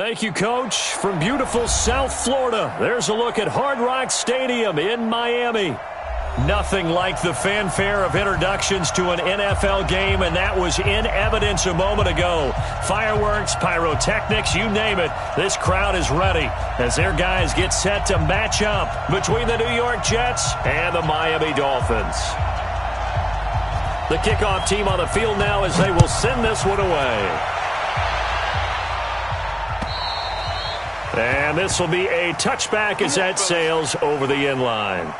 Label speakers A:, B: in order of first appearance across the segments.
A: Thank you, Coach. From beautiful South Florida, there's a look at Hard Rock Stadium in Miami. Nothing like the fanfare of introductions to an NFL game, and that was in evidence a moment ago. Fireworks, pyrotechnics, you name it. This crowd is ready as their guys get set to match up between the New York Jets and the Miami Dolphins. The kickoff team on the field now as they will send this one away. And this will be a touchback as that sails over the end line.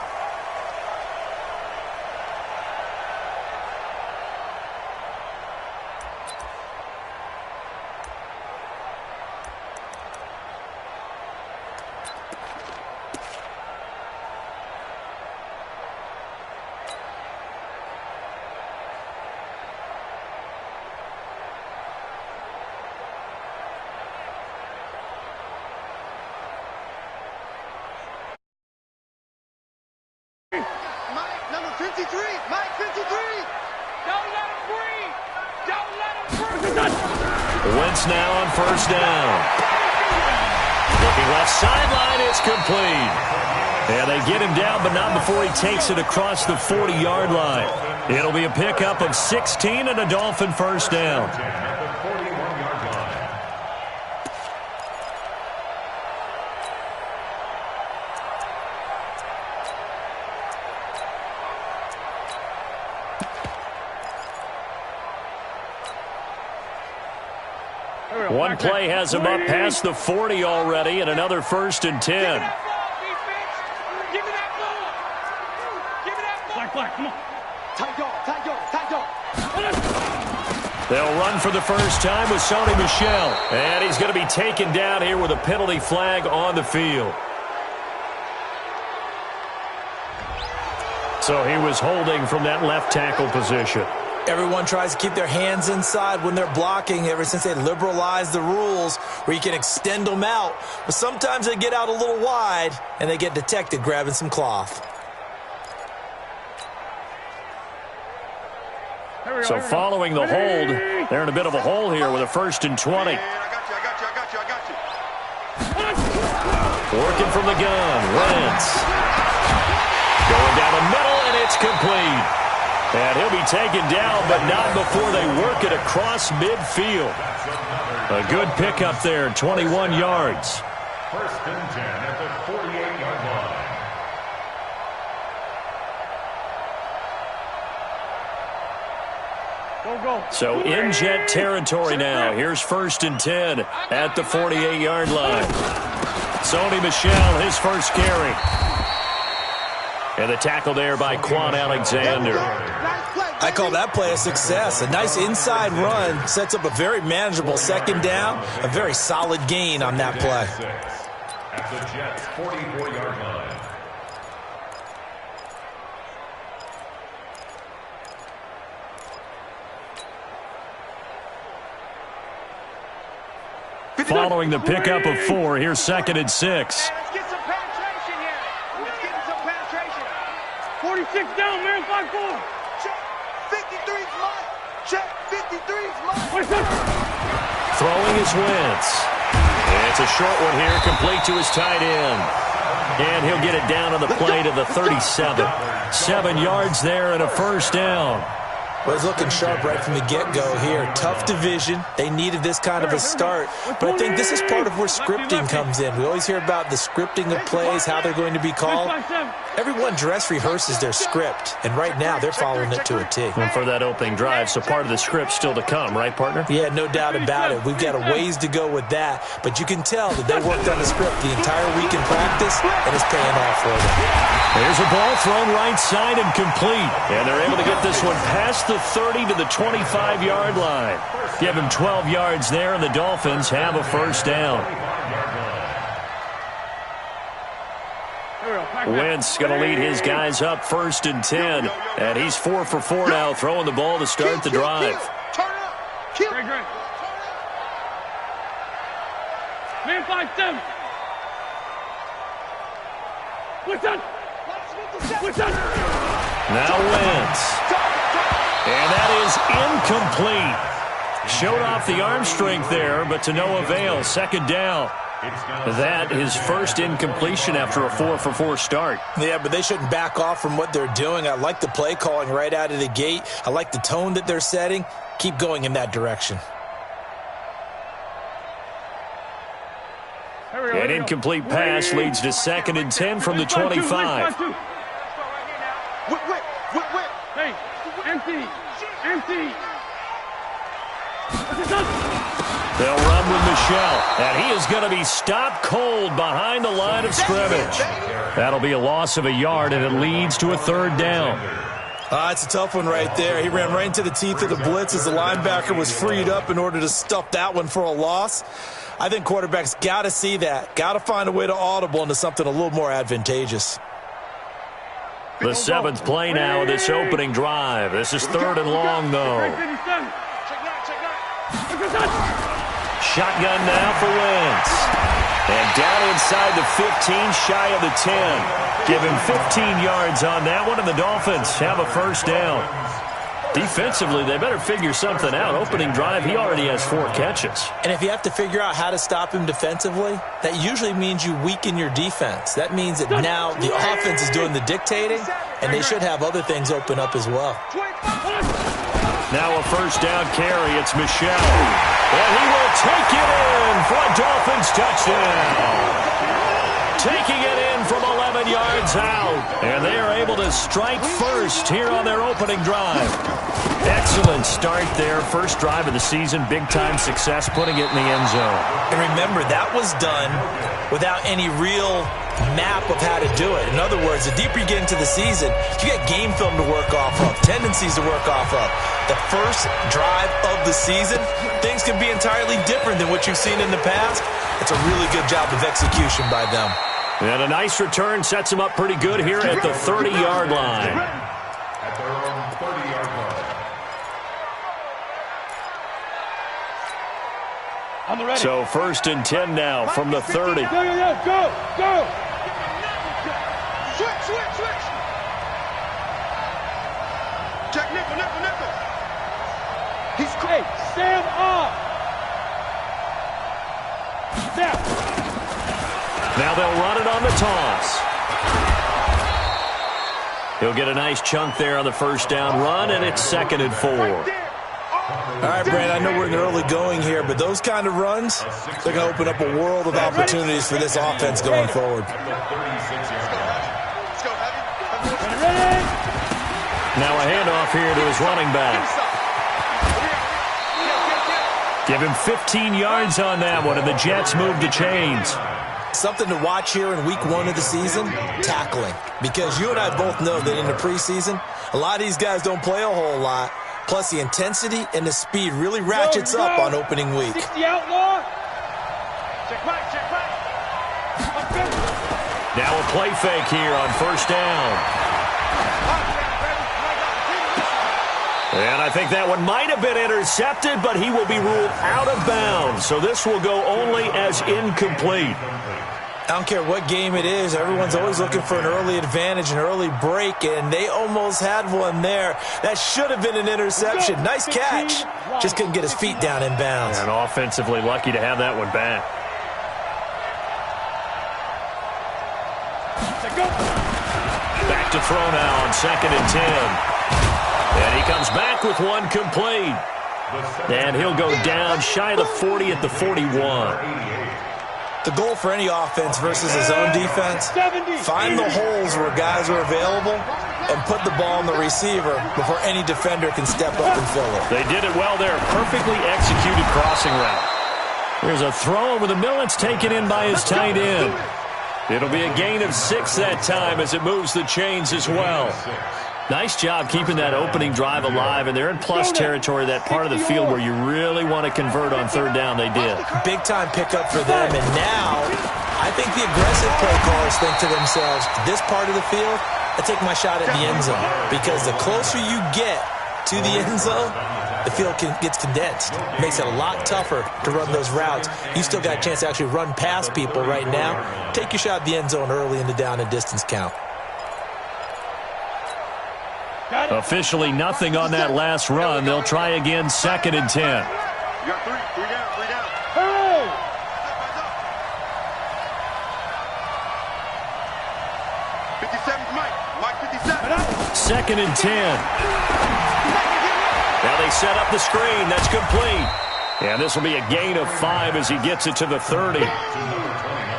A: Wentz now on first down. Looking left sideline, it's complete. And they get him down, but not before he takes it across the 40-yard line. It'll be a pickup of 16 and a Dolphin first down. One play has him up past the 40 already, and another 1st and 10.
B: Give me that ball. Give me that ball. Black, come on. Tight dog.
A: They'll run for the first time with Sony Michel. And he's going to be taken down here with a penalty flag on the field. So he was holding from that left tackle position.
C: Everyone tries to keep their hands inside when they're blocking ever since they liberalized the rules where you can extend them out. But sometimes they get out a little wide and they get detected grabbing some cloth.
A: So following the hold, they're in a bit of a hole here with a 1st and 20.
B: I got you.
A: Working from the gun, Wentz. Going down the middle, and it's complete. And he'll be taken down, but not before they work it across midfield. A good pickup there, 21 yards.
D: 1st and 10 at the 48-yard line.
B: Go.
A: So in Jet territory now. Here's 1st and 10 at the 48-yard line. Sony Michel, his first carry. And the tackle there by Quan Alexander.
C: I call that play a success. A nice inside run sets up a very manageable 2nd down. A very solid gain on that play.
D: At the Jets' 44-yard line.
A: Following the pickup of 4, here's 2nd and 6.
B: Let's get some penetration here. Let's get some penetration. 46 down, man, 5-4. Check. 53's mine. Check. 53's mine.
A: Throwing is Wentz. It's a short one here, complete to his tight end. And he'll get it down on the play to the 37. 7 yards there and a first down.
C: Well, he's looking sharp right from the get-go here. Tough division. They needed this kind of a start. But I think this is part of where scripting comes in. We always hear about the scripting of plays, how they're going to be called. Everyone dress rehearses their script, and right now they're following it to a T.
A: And for that opening drive, so part of the script still to come, right, partner?
C: Yeah, no doubt about it. We've got a ways to go with that, but you can tell that they worked on the script the entire week in practice, and it's paying off for them.
A: There's a ball thrown right side and complete, and they're able to get this one past the 30 to the 25-yard line. Give him 12 yards there, and the Dolphins have a first down. Wentz going to lead his guys up 1st and 10, and he's 4 for 4 now, throwing the ball to start the drive.
B: Turn up. Great. Man 5-7. What's up?
A: Now Wentz. And that is incomplete. Showed off the arm strength there, but to no avail. Second down. That is first incompletion after a 4-for-4 start.
C: Yeah, but they shouldn't back off from what they're doing. I like the play calling right out of the gate. I like the tone that they're setting. Keep going in that direction.
A: An incomplete pass leads to 2nd and 10 from the 25.
B: Hey, empty.
A: They'll run with Michelle, and he is going to be stopped cold behind the line of scrimmage. That'll be a loss of a yard, and it leads to a 3rd down.
C: It's a tough one right there. He ran right into the teeth of the blitz as the linebacker was freed up in order to stuff that one for a loss. I think quarterbacks got to see that, got to find a way to audible into something a little more advantageous.
A: The 7th play now of this opening drive. This is 3rd and long, though. Shotgun now for Wentz. And down inside the 15, shy of the 10. Give him 15 yards on that one, and the Dolphins have a 1st down. Defensively, they better figure something out. Opening drive, he already has 4 catches.
C: And if you have to figure out how to stop him defensively, that usually means you weaken your defense. That means that now the offense is doing the dictating, and they should have other things open up as well.
A: Now a 1st down carry. It's Michelle. And he will take it in for a Dolphins touchdown. Taking it in from 11 yards out. And they are able to strike first here on their opening drive. Excellent start there. First drive of the season. Big-time success, putting it in the end zone.
C: And remember, that was done without any real map of how to do it. In other words, the deeper you get into the season, you get game film to work off of, tendencies to work off of. The first drive of the season, things can be entirely different than what you've seen in the past. It's a really good job of execution by them.
A: And a nice return sets him up pretty good here at the 30-yard line.
D: At their own 30-yard line.
A: So 1st and 10 now from the 30.
B: Go. Switch. Check nickel. He's great. Stand up.
A: Now they'll run it on the toss. He'll get a nice chunk there on the 1st down run, and it's 2nd and 4.
C: All right, Brand, I know we're in the early going here, but those kind of runs, they're going to open up a world of opportunities for this offense going forward.
A: Now a handoff here to his running back. Give him 15 yards on that one, and the Jets move the chains.
C: Something to watch here in week 1 of the season, tackling. Because you and I both know that in the preseason, a lot of these guys don't play a whole lot. Plus, the intensity and the speed really ratchets up on opening week.
B: 60 outlaw. Check back.
A: Now a play fake here on 1st down. And I think that one might have been intercepted, but he will be ruled out of bounds. So this will go only as incomplete.
C: I don't care what game it is. Everyone's always looking for an early advantage, an early break, and they almost had one there. That should have been an interception. Nice catch. Just couldn't get his feet down in bounds.
A: And offensively lucky to have that one back. Back to throw now on 2nd and 10. And he comes back with one complete. And he'll go down shy of the 40 at the 41.
C: The goal for any offense versus his own defense, find the holes where guys are available and put the ball on the receiver before any defender can step up and fill it.
A: They did it well there. Perfectly executed crossing route. There's a throw over the middle. It's taken in by his tight end. It'll be a gain of 6 that time as it moves the chains as well. Nice job keeping that opening drive alive, and they're in plus territory, that part of the field where you really want to convert on 3rd down. They did.
C: Big-time pickup for them, and now I think the aggressive play callers think to themselves, this part of the field, I take my shot at the end zone, because the closer you get to the end zone, the field gets condensed. It makes it a lot tougher to run those routes. You still got a chance to actually run past people right now. Take your shot at the end zone early in the down and distance count.
A: Officially nothing on that last run. They'll try again 2nd and 10.
B: You got three down, three down.
E: Oh!
B: Mike 57.
A: Second and 10. Now they set up the screen. That's complete. And this will be a gain of 5 as he gets it to the 30.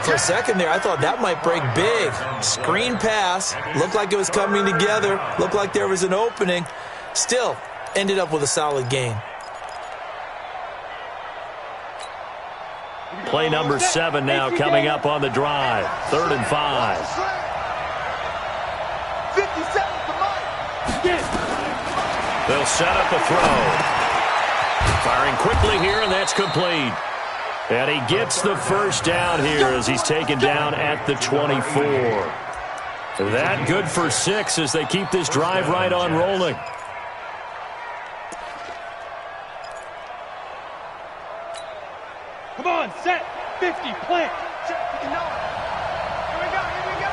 C: For a second there, I thought that might break big. Screen pass. Looked like it was coming together. Looked like there was an opening. Still, ended up with a solid gain.
A: Play number 7 now coming up on the drive. 3rd and 5.
B: 57 to Mike.
A: They'll set up a throw. Firing quickly here, and that's complete. And he gets the first down here as he's taken down at the 24. That good for 6 as they keep this drive right on rolling.
E: Come on, set. 50, plant.
B: Check 59. Here we go, here we go.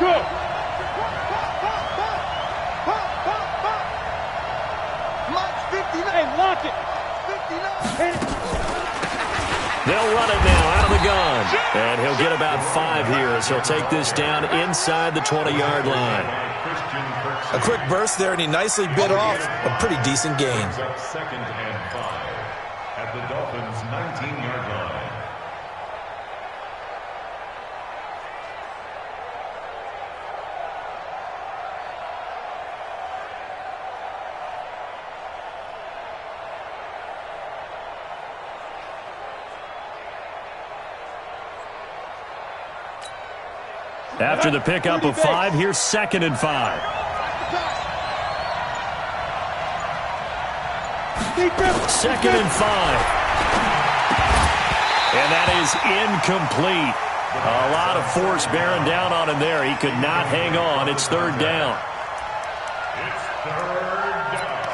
E: Go.
B: Mike's 59.
E: Hey, lock it.
B: 59.
A: They'll run it now out of the gun. And he'll get about 5 here as he'll take this down inside the 20-yard line.
C: A quick burst there, and he nicely bit off a pretty decent gain.
D: Second and 5 at the Dolphins' 19-yard line.
A: After the pickup of 5, here's 2nd and 5. Second and 5. And that is incomplete. A lot of force bearing down on him there. He could not hang on. It's 3rd down.
D: It's 3rd down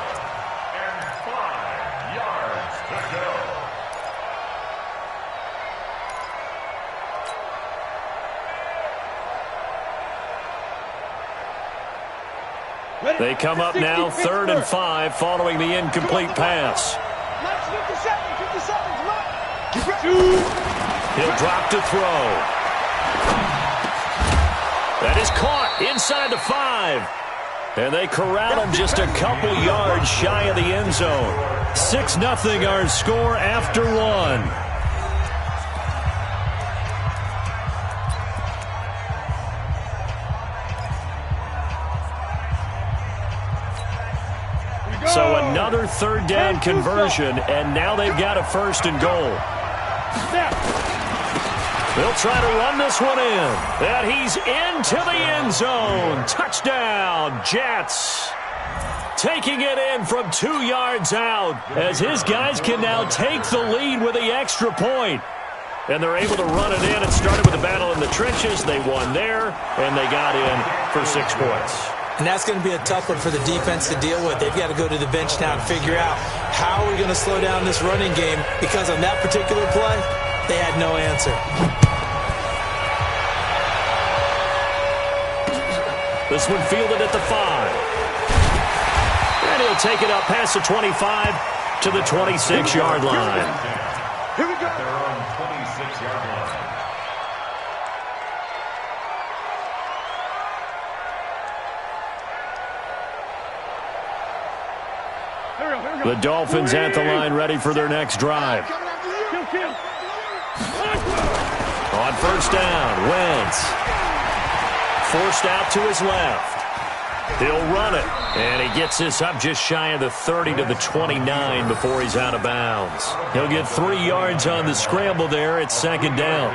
D: and 5 yards to go.
A: They come up now 3rd and 5 following the incomplete pass.
B: Mike's 57, 57's Mike.
A: He'll drop to throw. That is caught inside the 5. And they corral him just a couple yards shy of the end zone. 6-0 our score after 1. So another 3rd down conversion, and now they've got a 1st and goal. They'll try to run this one in. And he's into the end zone. Touchdown, Jets. Taking it in from 2 yards out as his guys can now take the lead with the extra point. And they're able to run it in. It started with a battle in the trenches. They won there, and they got in for 6 points.
C: And that's going to be a tough one for the defense to deal with. They've got to go to the bench now and figure out how we're going to slow down this running game, because on that particular play, they had no answer.
A: This one fielded at the 5. And he'll take it up past the 25 to the 26-yard line.
B: Here we go.
D: Their own 26-yard line.
A: The Dolphins at the line ready for their next drive. On 1st down, Wentz. Forced out to his left. He'll run it. And he gets this up just shy of the 30 to the 29 before he's out of bounds. He'll get 3 yards on the scramble there. It's 2nd down.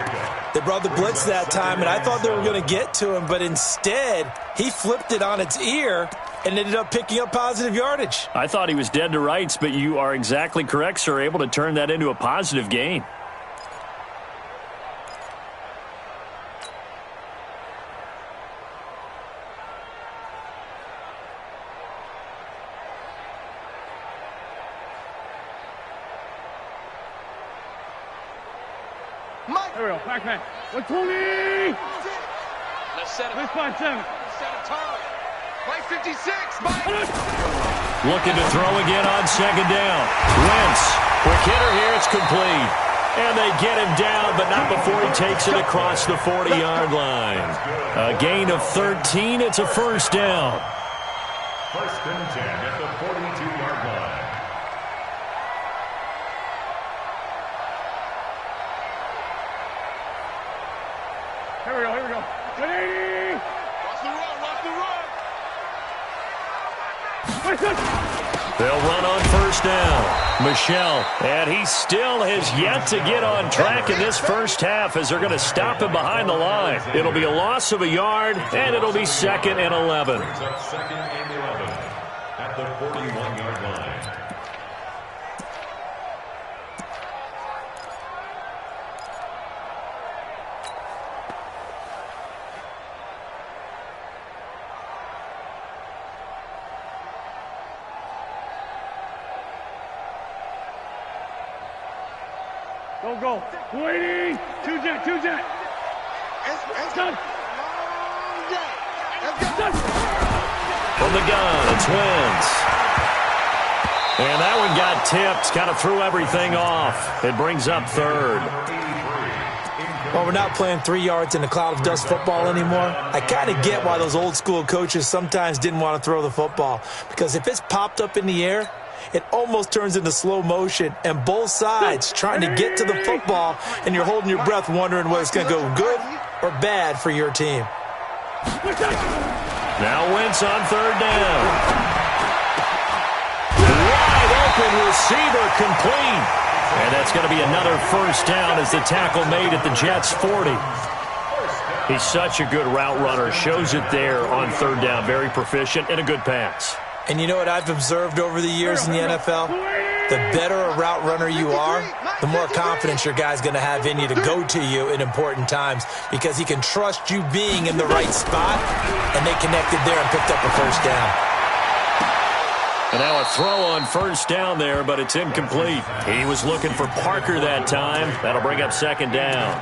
C: They brought the blitz that time, and I thought they were going to get to him, but instead, he flipped it on its ear and ended up picking up positive yardage.
A: I thought he was dead to rights, but you are exactly correct, sir. Able to turn that into a positive gain.
B: Mike.
E: There we go. Back man. 120.
B: Let's set it.
E: Let's 5-7.
B: Set a target. Mike 56. Mike.
A: Looking to throw again on second down. Wentz, quick hitter here, it's complete. And they get him down, but not before he takes it across the 40-yard line. A gain of 13, it's a first down.
D: First and 10 at the 42-yard line.
E: Here we go. 180. Watch the run.
A: They'll run on first down. Michelle, and he still has yet to get on track in this first half as they're going to stop him behind the line. It'll be a loss of a yard, and it'll be 2nd and 11.
D: Second and 11 at the 41-yard line.
E: Go. 280. Two jet.
B: It's
E: done.
A: From the gun, it's Wentz. And that one got tipped, kind of threw everything off. It brings up 3rd.
C: Well, we're not playing 3 yards in a cloud of dust football anymore. I kind of get why those old school coaches sometimes didn't want to throw the football. Because if it's popped up in the air, it almost turns into slow motion, and both sides trying to get to the football, and you're holding your breath wondering whether it's going to go good or bad for your team.
A: Now Wentz on 3rd down. Wide open receiver complete. And that's going to be another first down as the tackle made at the Jets' 40. He's such a good route runner. Shows it there on 3rd down. Very proficient and a good pass.
C: And you know what I've observed over the years in the NFL? The better a route runner you are, the more confidence your guy's going to have in you to go to you in important times because he can trust you being in the right spot, and they connected there and picked up a first down.
A: And now a throw on first down there, but it's incomplete. He was looking for Parker that time. That'll bring up 2nd down.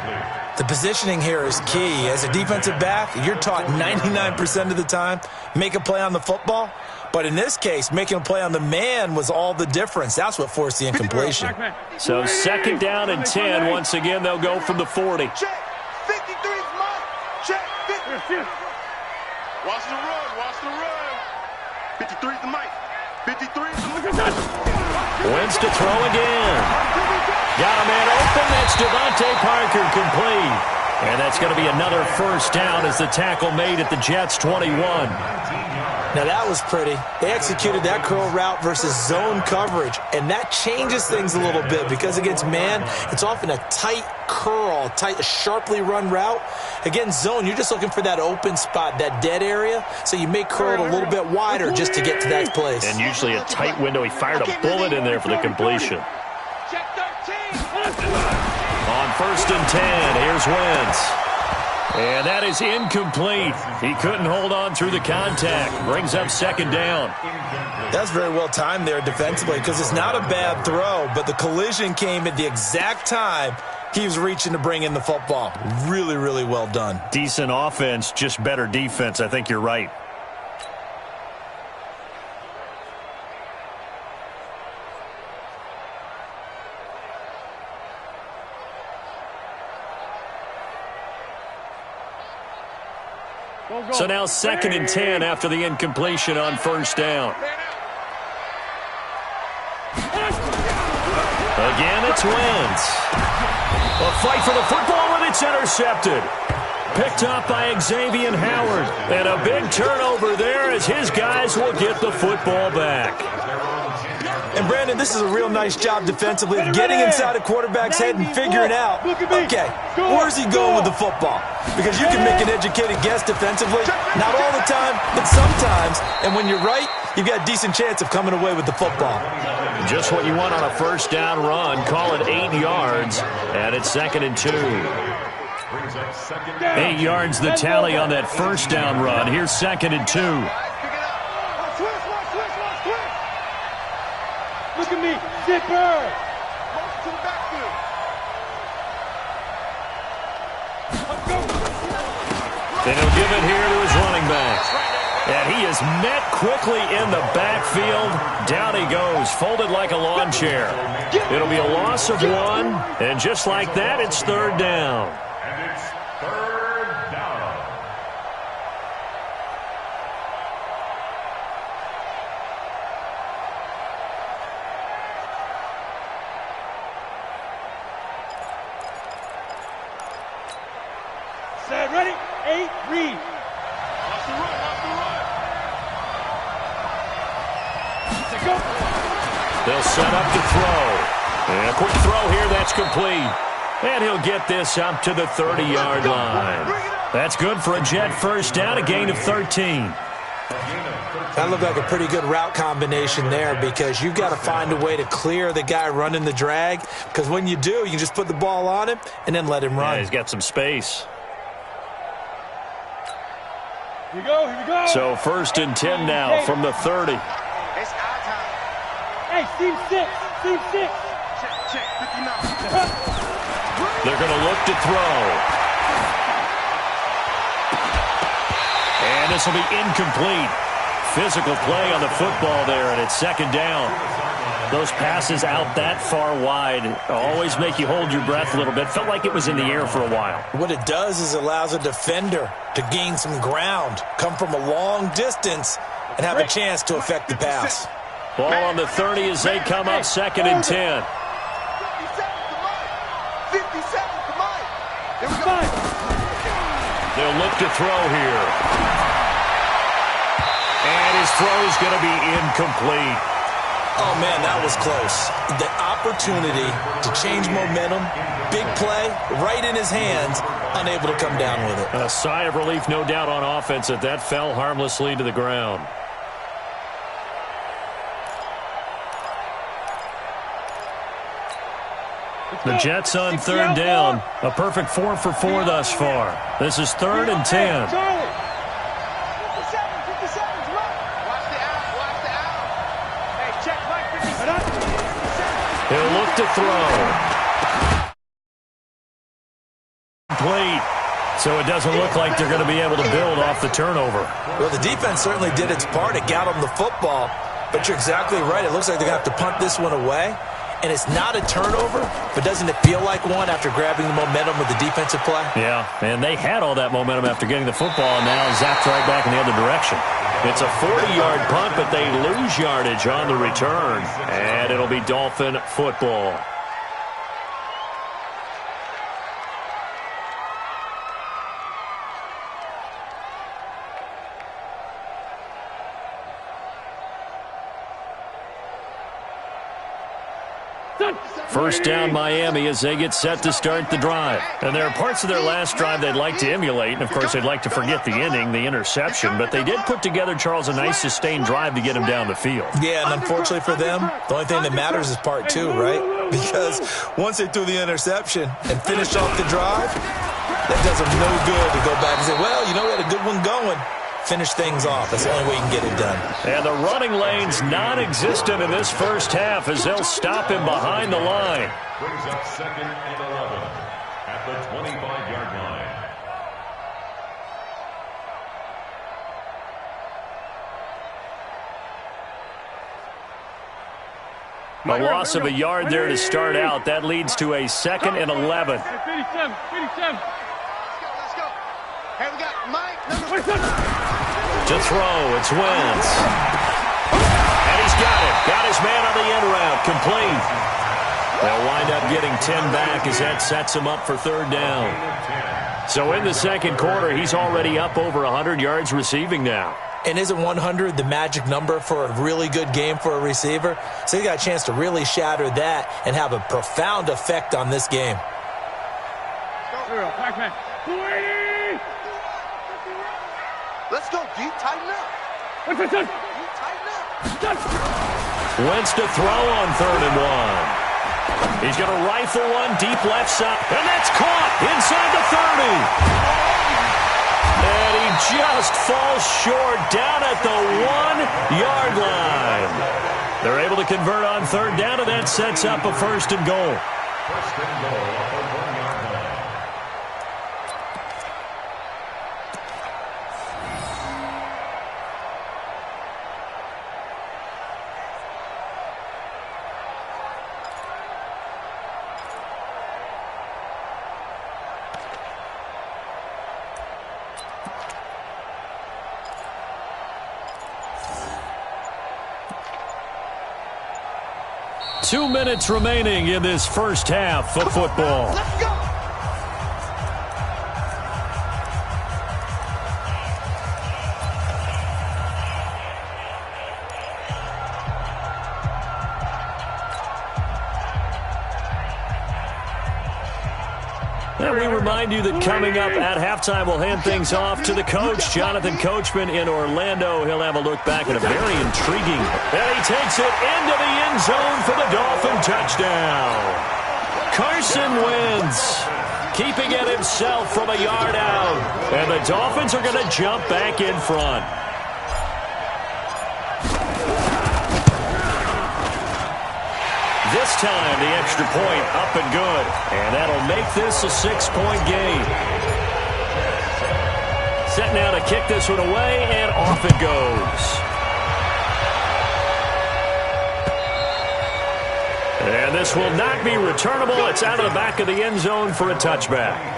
C: The positioning here is key. As a defensive back, you're taught 99% of the time, make a play on the football. But in this case, making a play on the man was all the difference. That's what forced the incompletion.
A: So 2nd down and 10. Once again, they'll go from the 40.
B: Check. 53's mine. Check. 50. Watch the run. 53's the mic. 53's the mic.
A: Wentz to throw again. Got a man open. That's Devontae Parker complete. And that's going to be another first down as the tackle made at the Jets' 21.
C: Now, that was pretty. They executed that curl route versus zone coverage, and that changes things a little bit because against man, it's often a tight curl, sharply run route. Against zone, you're just looking for that open spot, that dead area, so you may curl it a little bit wider just to get to that place.
A: And usually a tight window. He fired a bullet in there for the completion.
B: Check 13.
A: On 1st and 10, here's Wentz. And that is incomplete. He couldn't hold on through the contact. Brings up 2nd down.
C: That's very well timed there defensively because it's not a bad throw, but the collision came at the exact time he was reaching to bring in the football. Really, really well done.
A: Decent offense, just better defense. I think you're right. So now 2nd and 10 after the incompletion on 1st down. Again, it's Wentz. A fight for the football, and it's intercepted. Picked up by Xavier Howard. And a big turnover there as his guys will get the football back.
C: And, Brandon, this is a real nice job defensively of getting inside a quarterback's head and figuring out, okay, where's he going with the football? Because you can make an educated guess defensively, not all the time, but sometimes. And when you're right, you've got a decent chance of coming away with the football.
A: Just what you want on a first down run. Call it 8 yards, and it's 2nd and 2. 8 yards the tally on that first down run. Here's 2nd and 2.
E: Look at me, zipper.
A: Then he'll give it here to his running back. And he is met quickly in the backfield. Down he goes, folded like a lawn chair. It'll be a loss of 1, and just like that, it's 3rd down.
D: And it's 3rd down.
E: Set, ready, 8, read.
A: They'll set up to throw. And a quick throw here, that's complete. And he'll get this up to the 30-yard line. That's good for a Jet first down, a gain of 13.
C: That looked like a pretty good route combination there because you've got to find a way to clear the guy running the drag, because when you do, you can just put the ball on him and then let him run.
A: Yeah, he's got some space.
E: Here we go, here we go.
A: So 1st and 10 now from the 30.
B: It's our time.
E: Hey, seam 6, seam 6.
B: Check, 59.
A: They're going to look to throw. And this will be incomplete. Physical play on the football there, and it's 2nd down. Those passes out that far wide always make you hold your breath a little bit. Felt like it was in the air for a while.
C: What it does is allows a defender to gain some ground, come from a long distance, and have a chance to affect the pass.
A: Ball on the 30 as they come up 2nd and 10.
B: 57 to Mike. 57 to Mike. Here we go.
A: They'll look to throw here. And his throw is going to be incomplete.
C: Oh, man, that was close. The opportunity to change momentum, big play, right in his hands, unable to come down with it.
A: A sigh of relief, no doubt, on offense that fell harmlessly to the ground. The Jets on 3rd down. A perfect 4 for 4 thus far. This is 3rd and 10.
B: 57 to Mike. Watch the out. Hey, check Mike 57.
A: He'll look to throw. Complete. So it doesn't look like they're going to be able to build off the turnover.
C: Well, the defense certainly did its part. It got them the football. But you're exactly right. It looks like they're going to have to punt this one away. And it's not a turnover, but doesn't it feel like one after grabbing the momentum with the defensive play?
A: Yeah, and they had all that momentum after getting the football, and now zapped right back in the other direction. It's a 40-yard punt, but they lose yardage on the return, and it'll be Dolphin football. First down Miami as they get set to start the drive. And there are parts of their last drive they'd like to emulate. And, of course, they'd like to forget the ending, the interception. But they did put together, Charles, a nice sustained drive to get him down the field.
C: Yeah, and unfortunately for them, the only thing that matters is part 2, right? Because once they threw the interception and finished off the drive, that does them no good to go back and say, well, you know, we had a good one going. Finish things off. That's the only way you can get it done.
A: And the running lane's non-existent in this first half as they'll stop him behind the line.
D: Brings up 2nd and 11 at the 25-yard line.
A: A loss of a yard there to start out. That leads to a 2nd and 11.
E: 57.
B: Let's go. Hey, we got Mike.
A: To throw, it's Wentz. And he's got it. Got his man on the end route. Complete. They'll wind up getting 10 back as that sets him up for 3rd down. So in the 2nd quarter, he's already up over 100 yards receiving now.
C: And isn't 100 the magic number for a really good game for a receiver? So he got a chance to really shatter that and have a profound effect on this game.
B: Let's go, D. Tighten up.
E: What's
B: Tighten up.
A: Wentz to throw on 3rd and 1. He's going to rifle one deep left side. And that's caught inside the 30. And he just falls short down at the 1-yard line. They're able to convert on 3rd down, and that sets up a 1st and goal.
D: 1st and goal at the 1-yard line.
A: 2 minutes remaining in this first half of football.
B: Let's go.
A: And we remind you that coming up at halftime, we'll hand things off to the coach, Jonathan Coachman in Orlando. He'll have a look back at a very intriguing. And he takes it into the end zone for the Dolphin touchdown. Carson Wentz keeping it himself from a yard out. And the Dolphins are going to jump back in front. This time, the extra point up and good. And that'll make this a 6-point game. Set now to kick this one away, and off it goes. And this will not be returnable. It's out of the back of the end zone for a touchback.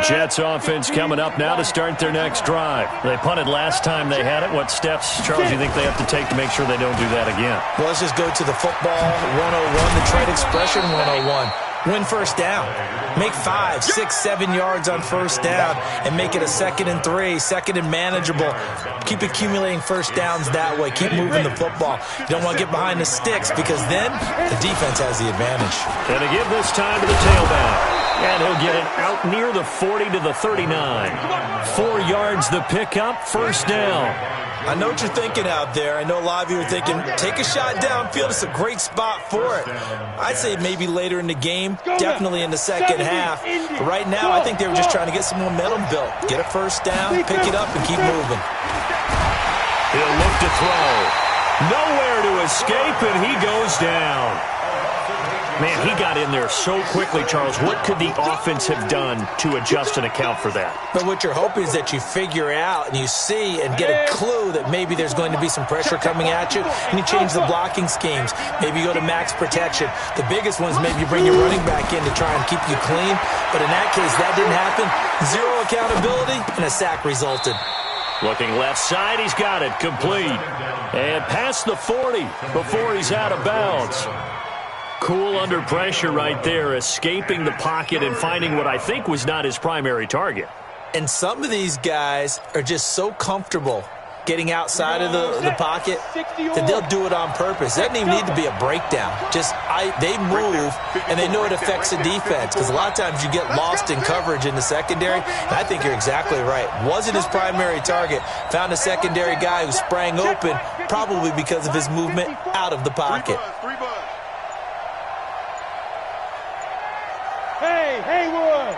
A: Jets offense coming up now to start their next drive. They punted last time they had it. What steps, Charles, do you think they have to take to make sure they don't do that again?
C: Well, let's just go to the football 101, the trade expression 101. Win first down. Make 5, 6, 7 yards on first down and make it a 2nd and 3, 2nd and manageable. Keep accumulating first downs that way. Keep moving the football. You don't want to get behind the sticks because then the defense has the advantage.
A: And to give this time to the tailback. And he'll get it out near the 40 to the 39. 4 yards the pickup, first down.
C: I know what you're thinking out there. I know a lot of you are thinking, take a shot downfield. It's a great spot for it. I'd say maybe later in the game, definitely in the second half. But right now, I think they were just trying to get some momentum built. Get a first down, pick it up, and keep moving.
A: He'll look to throw. Nowhere to escape, and he goes down. Man, he got in there so quickly, Charles. What could the offense have done to adjust and account for that?
C: But what you're hoping is that you figure out and you see and get a clue that maybe there's going to be some pressure coming at you, and you change the blocking schemes. Maybe you go to max protection. The biggest one is maybe you bring your running back in to try and keep you clean. But in that case, that didn't happen. 0 accountability, and a sack resulted.
A: Looking left side, he's got it. Complete. And past the 40 before he's out of bounds. Cool under pressure right there, escaping the pocket and finding what I think was not his primary target.
C: And some of these guys are just so comfortable getting outside of the pocket that they'll do it on purpose. It doesn't even need to be a breakdown. They move, and they know it affects the defense because a lot of times you get lost in coverage in the secondary, and I think you're exactly right. Wasn't his primary target. Found a secondary guy who sprang open, probably because of his movement out of the pocket.
E: Hey, Haywood!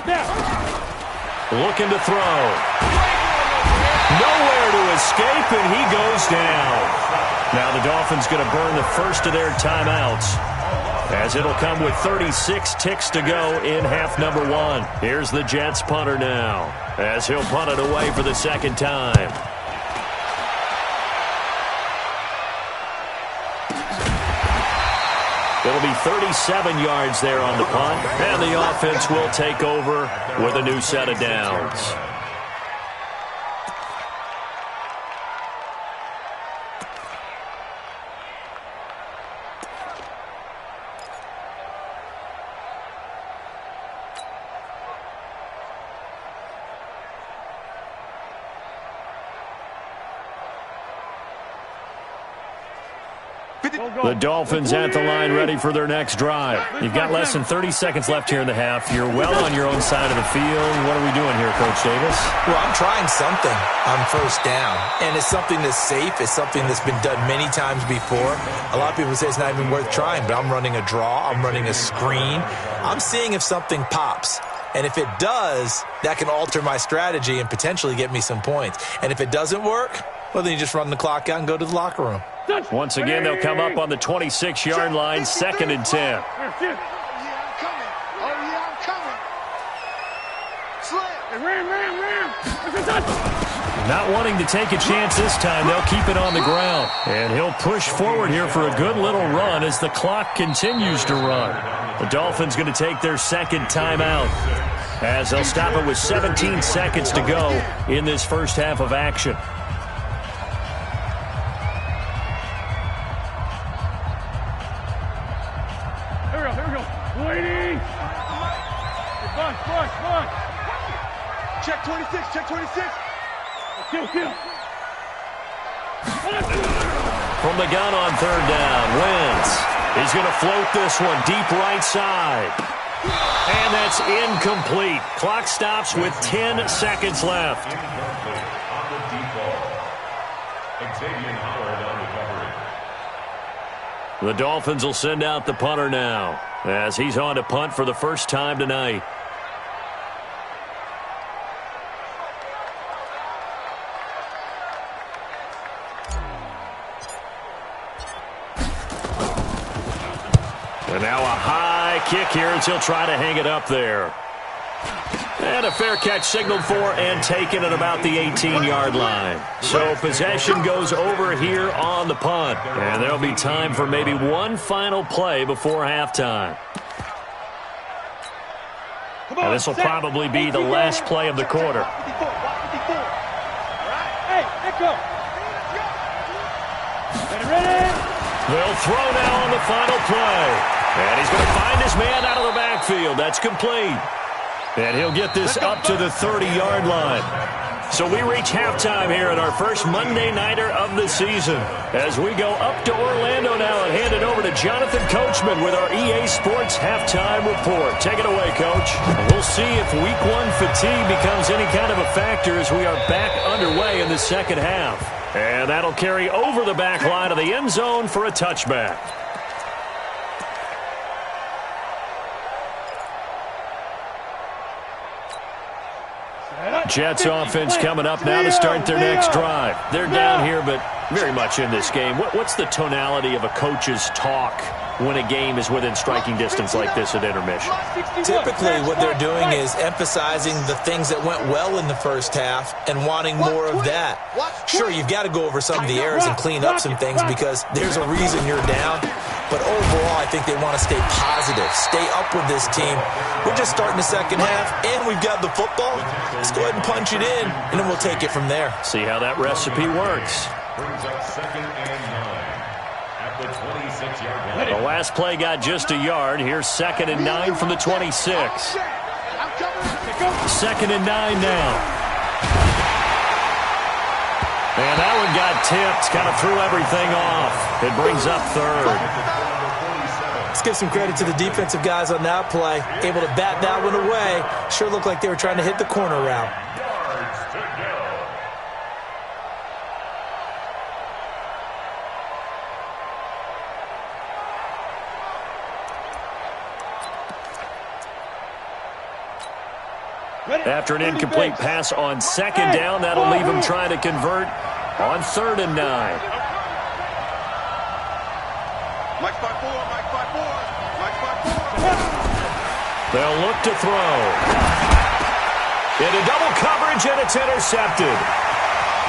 E: Now.
A: Looking to throw. Nowhere to escape, and he goes down. Now the Dolphins going to burn the first of their timeouts, as it'll come with 36 ticks to go in half number 1. Here's the Jets punter now, as he'll punt it away for the second time. It'll be 37 yards there on the punt, and the offense will take over with a new set of downs. The Dolphins at the line ready for their next drive. You've got less than 30 seconds left here in the half. You're well on your own side of the field. What are we doing here, Coach Davis?
C: Well, I'm trying something on first down, and it's something that's safe. It's something that's been done many times before. A lot of people say it's not even worth trying, but I'm running a draw. I'm running a screen. I'm seeing if something pops. And if it does, that can alter my strategy and potentially get me some points. And if it doesn't work, well, then you just run the clock out and go to the locker room.
A: Once again, they'll come up on the 26-yard line, 2nd and 10.
B: Yeah, I'm coming. Oh, yeah, I'm coming. Slam.
E: Ram.
A: Not wanting to take a chance this time, they'll keep it on the ground. And he'll push forward here for a good little run as the clock continues to run. The Dolphins going to take their second timeout as they'll stop it with 17 seconds to go in this first half of action.
E: Here we go. Waiting. Push.
B: Check 26, check 26.
E: Kill.
A: From the gun on third down, Wentz. He's going to float this one deep right side. And that's incomplete. Clock stops with 10 seconds left.
D: Incomplete on the default. Xavier Howard on recovery.
A: The Dolphins will send out the punter now as he's on to punt for the first time tonight. And now a high kick here as he'll try to hang it up there. And a fair catch signaled for and taken at about the 18-yard line. So possession goes over here on the punt. And there'll be time for maybe one final play before halftime. And this will probably be the last play of the quarter.
E: Hey, let go. Ready?
A: They'll throw now on the final play. And he's going to find his man out of the backfield. That's complete. And he'll get this up to the 30-yard line. So we reach halftime here at our first Monday Nighter of the season. As we go up to Orlando now and hand it over to Jonathan Coachman with our EA Sports Halftime Report. Take it away, Coach. We'll see if Week 1 fatigue becomes any kind of a factor as we are back underway in the second half. And that'll carry over the back line of the end zone for a touchback. Jets offense coming up now to start their next drive. They're down here, but very much in this game. What's the tonality of a coach's talk when a game is within striking distance like this at intermission?
C: Typically, what they're doing is emphasizing the things that went well in the first half and wanting more of that. Sure, you've got to go over some of the errors and clean up some things because there's a reason you're down. But overall, I think they want to stay positive, stay up with this team. We're just starting the second half, and we've got the football. Let's go ahead and punch it in, and then we'll take it from there.
A: See how that recipe works.
D: Brings up 2nd and 9 at the 26-yard line.
A: The last play got just a yard. Here's 2nd and 9 from the 26. 2nd and 9 now. And that one got tipped, kind of threw everything off. It brings up 3rd.
C: Let's give some credit to the defensive guys on that play. Able to bat that one away. Sure looked like they were trying to hit the corner route.
D: Yards to go.
A: After an incomplete pass on 2nd down, that'll leave him trying to convert on 3rd and 9.
B: Mike 5-4, Mike 5-4, Mike 5-4.
A: They'll look to throw. Into double coverage, and it's intercepted.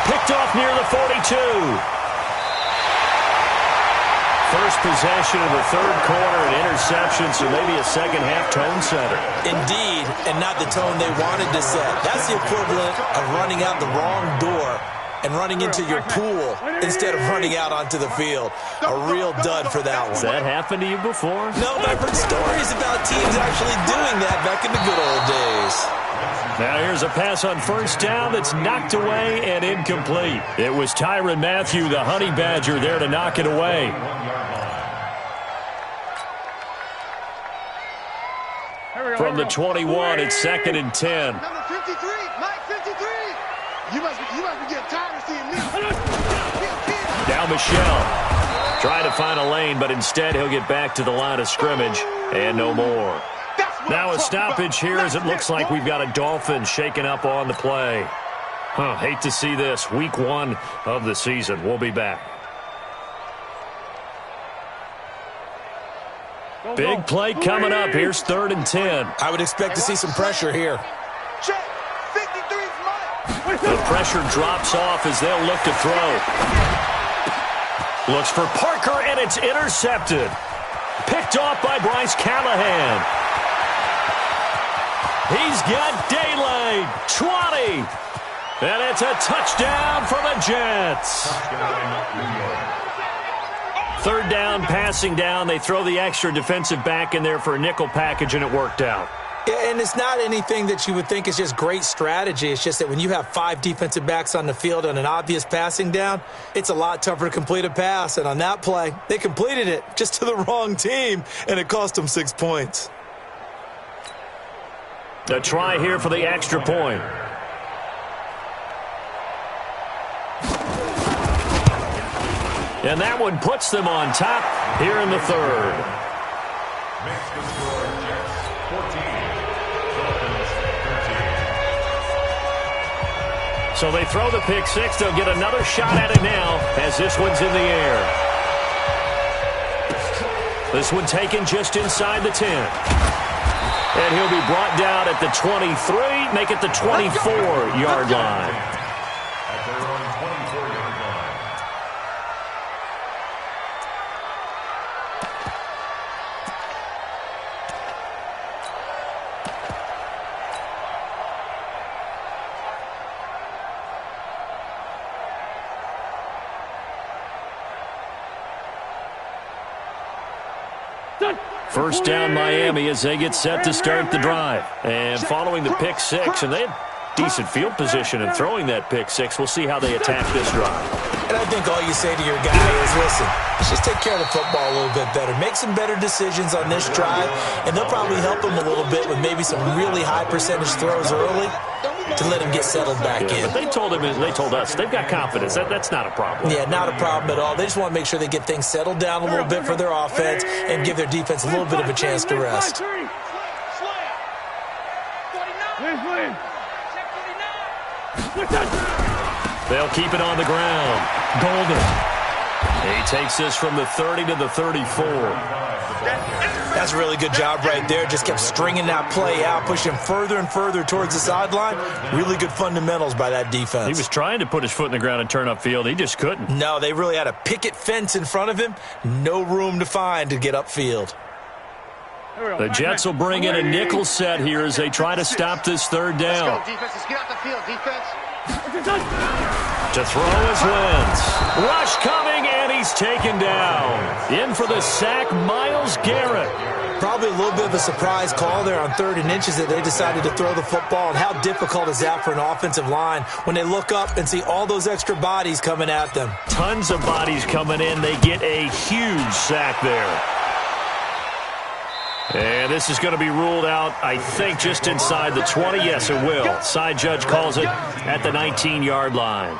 A: Picked off near the 42. First possession of the third quarter, an interception, so maybe a second-half tone setter.
C: Indeed, and not the tone they wanted to set. That's the equivalent of running out the wrong door and running into your pool instead of running out onto the field. A real dud for that one.
A: Has that happened to you before?
C: No, but I've heard stories about teams actually doing that back in the good old days.
A: Now here's a pass on 1st down that's knocked away and incomplete. It was Tyrann Mathieu, the Honey Badger, there to knock it away. From the 21, it's 2nd and 10.
B: Number 53, Mike 53. You must be getting tired of seeing me.
A: Now Michelle. Trying to find a lane, but instead he'll get back to the line of scrimmage and no more. Now a stoppage here as it looks like we've got a Dolphin shaking up on the play. Hate to see this. Week 1 of the season. We'll be back. Big play coming up. Here's 3rd and 10.
C: I would expect to see some pressure here.
B: Check. 53's Mike.
A: The pressure drops off as they'll look to throw. Looks for Parker, and it's intercepted. Picked off by Bryce Callahan. He's got daylight. 20. And it's a touchdown for the Jets. Third down, passing down. They throw the extra defensive back in there for a nickel package, and it worked out.
C: Yeah, and it's not anything that you would think is just great strategy. It's just that when you have 5 defensive backs on the field on an obvious passing down, it's a lot tougher to complete a pass. And on that play, they completed it just to the wrong team, and it cost them 6 points.
A: A try here for the extra point. And that one puts them on top here in the third.
D: Makes the score Jets 14, Dolphins 13.
A: So they throw the pick six. They'll get another shot at it now as this one's in the air. This one taken just inside the 10. And he'll be brought down at the 23, make it the 24-yard line.
D: At their own 24-yard line.
A: First down Miami as they get set to start the drive. And following the pick six, and they had decent field position in throwing that pick six. We'll see how they attack this drive.
C: And I think all you say to your guy is, listen, let's just take care of the football a little bit better. Make some better decisions on this drive, and they'll probably help him a little bit with maybe some really high percentage throws early to let him get settled back in.
A: But they told us, they've got confidence. That's not a problem.
C: Yeah, not a problem at all. They just want to make sure they get things settled down a little bit for their offense and give their defense a little bit of a chance to rest.
A: They'll keep it on the ground. Golden. He takes this from the 30 to the 34.
C: That's a really good job right there. Just kept stringing that play out, pushing him further and further towards the sideline. Really good fundamentals by that defense.
A: He was trying to put his foot in the ground and turn upfield. He just couldn't.
C: No, they really had a picket fence in front of him. No room to find to get upfield.
A: The Jets will bring in a nickel set here as they try to stop this third down.
B: Let's go, defense. Let's get out the field, defense.
A: To throw is Wentz. Rush coming, and he's taken down. In for the sack, Myles Garrett.
C: Probably a little bit of a surprise call there on 3rd and inches that they decided to throw the football. And how difficult is that for an offensive line when they look up and see all those extra bodies coming at them?
A: Tons of bodies coming in. They get a huge sack there. And this is going to be ruled out, I think, just inside the 20. Yes, it will. Side judge calls it at the 19-yard line.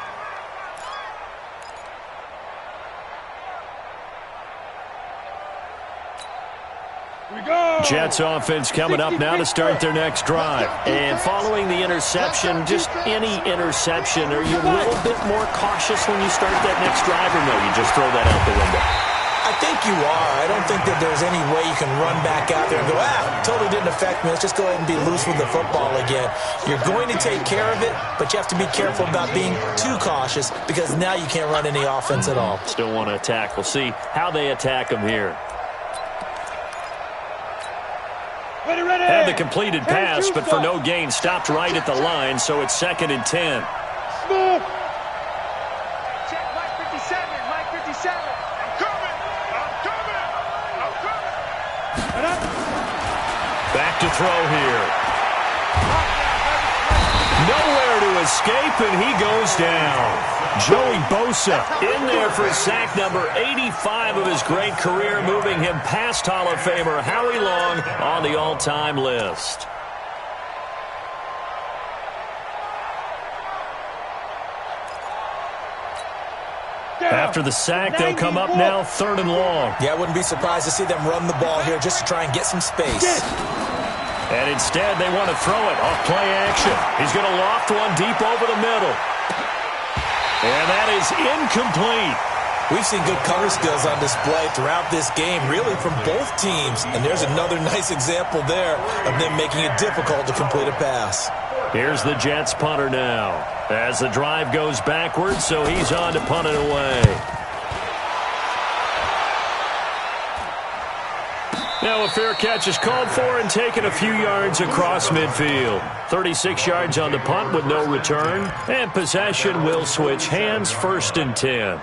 A: Jets offense coming up now to start their next drive. And following the interception, just any interception, are you a little bit more cautious when you start that next drive, or no, you just throw that out the window?
C: I think you are. I don't think that there's any way you can run back out there and go, totally didn't affect me. Let's just go ahead and be loose with the football again. You're going to take care of it, but you have to be careful about being too cautious because now you can't run any offense at all.
A: Still want to attack. We'll see how they attack them here. Had the completed pass, but for no gain, stopped right at the line, so it's 2nd and 10.
B: Check Mike 57, Mike 57. I'm coming.
A: Back to throw here. Nowhere to escape, and he goes down. Joey Bosa in there for sack number 85 of his great career, moving him past Hall of Famer Howie Long on the all-time list. After the sack, they'll come up now 3rd and long.
C: Yeah, I wouldn't be surprised to see them run the ball here just to try and get some space.
A: And instead, they want to throw it off play action. He's going to loft one deep over the middle. And that is incomplete.
C: We've seen good cover skills on display throughout this game, really from both teams. And there's another nice example there of them making it difficult to complete a pass.
A: Here's the Jets punter now. As the drive goes backwards, so he's on to punt it away. Now a fair catch is called for and taken a few yards across midfield. 36 yards on the punt with no return. And possession will switch hands, 1st and 10.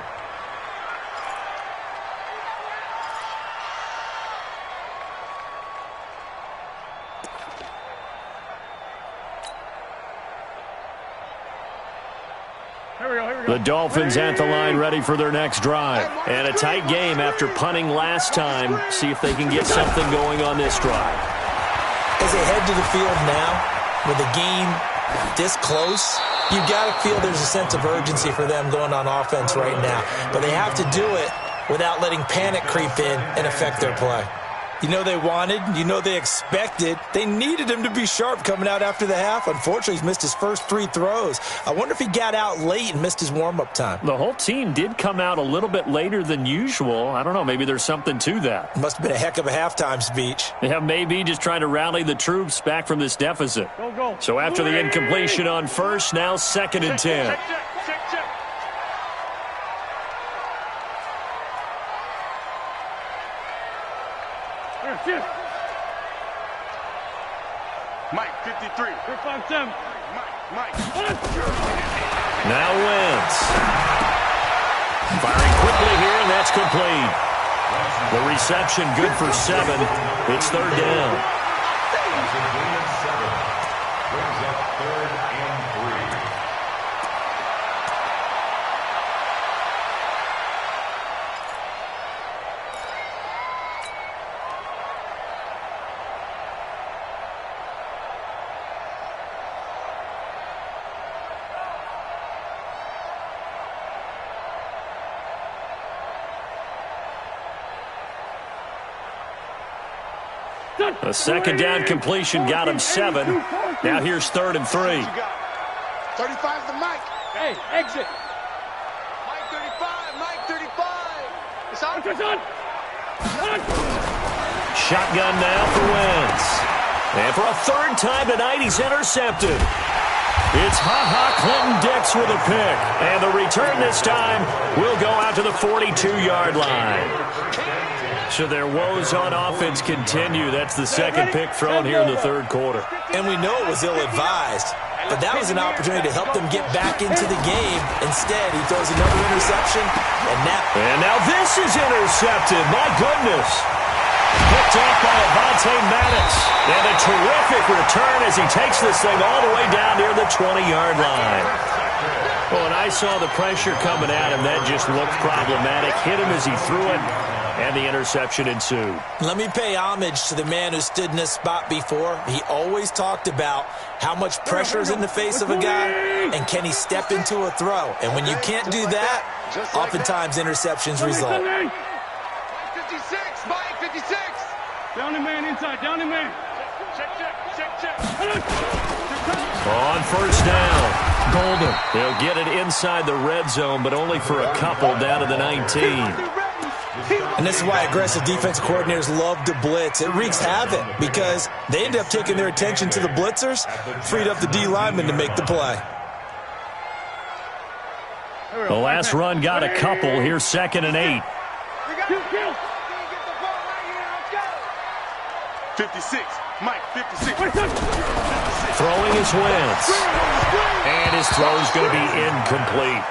A: The Dolphins at the line ready for their next drive. And a tight game after punting last time. See if they can get something going on this drive.
C: As they head to the field now, with the game this close, you've got to feel there's a sense of urgency for them going on offense right now. But they have to do it without letting panic creep in and affect their play. You know they wanted, you know they expected. They needed him to be sharp coming out after the half. Unfortunately, he's missed his first 3 throws. I wonder if he got out late and missed his warm-up time.
A: The whole team did come out a little bit later than usual. I don't know, maybe there's something to that.
C: Must have been a heck of a halftime speech.
A: Yeah, maybe just trying to rally the troops back from this deficit.
E: Go.
A: So after the incompletion on first, now 2nd and 10.
B: Check.
E: Shift.
B: Mike, 53.
E: 5-7.
B: Mike.
A: Now Wentz. Firing quickly here, and that's complete. The reception good for 7. It's 3rd down.
D: That's a gain of 7. Brings up 3rd and 3.
A: A 2nd down completion got him 7. Now here's 3rd and 3.
B: 35's the Mike.
E: Hey, exit.
B: Mike 35. Mike 35. It's on.
A: Shotgun now for Wentz. And for a 3rd time tonight, he's intercepted. It's Clinton-Dix with a pick. And the return this time will go out to the 42-yard line. So their woes on offense continue. That's the 2nd pick thrown here in the 3rd quarter.
C: And we know it was ill-advised, but that was an opportunity to help them get back into the game. Instead, he throws another interception, and
A: now this is intercepted. My goodness. Picked off by Avonte Maddox. And a terrific return as he takes this thing all the way down near the 20-yard line. Well, when I saw the pressure coming at him, that just looked problematic. Hit him as he threw it. And the interception ensued.
C: Let me pay homage to the man who stood in this spot before. He always talked about how much pressure is in the face of a guy and can he step into a throw. And when you can't do that, oftentimes interceptions result.
B: Mike 56. Mike 56.
E: Down the man inside. Down the man.
B: Check.
A: On 1st down, Golden. He'll get it inside the red zone, but only for a couple down to the 19.
C: And this is why aggressive defensive coordinators love to blitz. It wreaks havoc because they end up taking their attention to the blitzers, freed up the D lineman to make the play.
A: The last run got a couple. Here's 2nd and 8.
B: 56. Mike 56.
A: Throwing his Wentz. And his throw's going to be incomplete.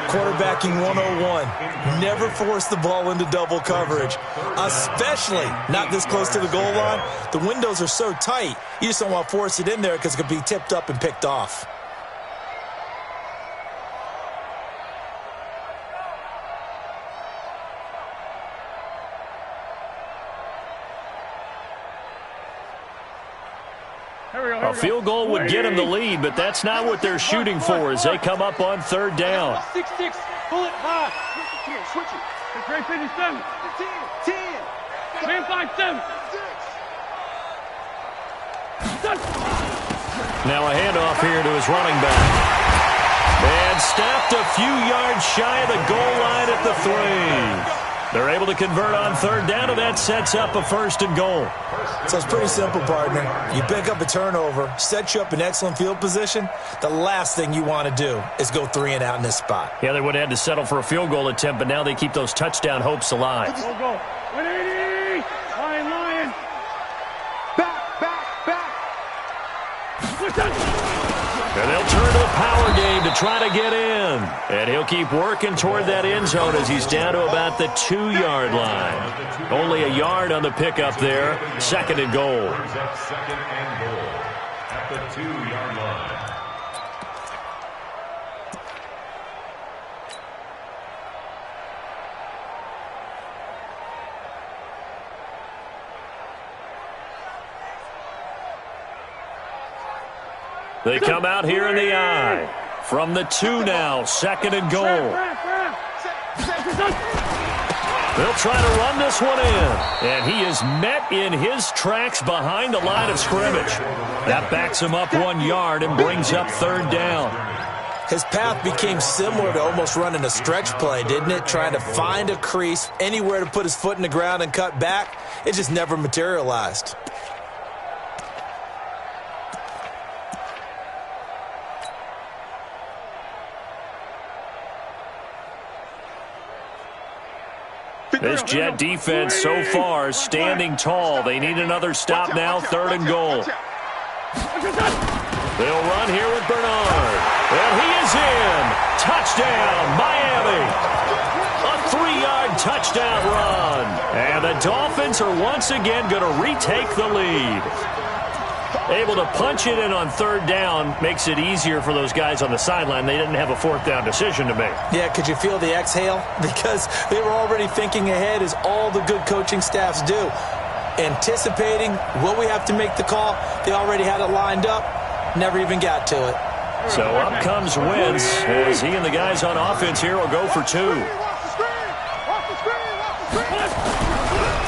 C: Quarterbacking 101. Never force the ball into double coverage, especially not this close to the goal line. The windows are so tight, you just don't want to force it in there because it could be tipped up and picked off.
A: A field goal would get them the lead, but that's not what they're shooting for as they come up on 3rd down.
E: 6-6. Pull it high.
B: Switch it.
E: It's right 57.
B: 10.
E: Man 5-7.
A: Now a handoff here to his running back. And stopped a few yards shy of the goal line at the 3. They're able to convert on third down, and that sets up a first and goal.
C: So it's pretty simple, partner. You pick up a turnover, set you up in excellent field position. The last thing you want to do is go 3 and out in this spot.
A: Yeah, they would have had to settle for a field goal attempt, but now they keep those touchdown hopes alive.
E: Go, go. 180. Lion.
B: Back.
E: What's that?
A: And they'll turn to the power game to try to get in. And he'll keep working toward that end zone as he's down to about the 2-yard line. Only a yard on the pickup there. Second and goal.
D: Second and goal at the 2-yard line.
A: They come out here in the I. From the 2 now, second and goal. They'll try to run this one in. And he is met in his tracks behind the line of scrimmage. That backs him up 1 yard and brings up third down.
C: His path became similar to almost running a stretch play, didn't it? Trying to find a crease, anywhere to put his foot in the ground and cut back. It just never materialized.
A: This Jet defense so far standing tall. They need another stop now, third and goal. They'll run here with Bernard. And he is in. Touchdown, Miami. A 3-yard touchdown run. And the Dolphins are once again going to retake the lead. Able to punch it in on third down makes it easier for those guys on the sideline. They didn't have a fourth down decision to make.
C: Yeah, could you feel the exhale? Because they were already thinking ahead, as all the good coaching staffs do. Anticipating, will we have to make the call? They already had it lined up. Never even got to it.
A: So up comes Wentz as he and the guys on offense here will go for 2.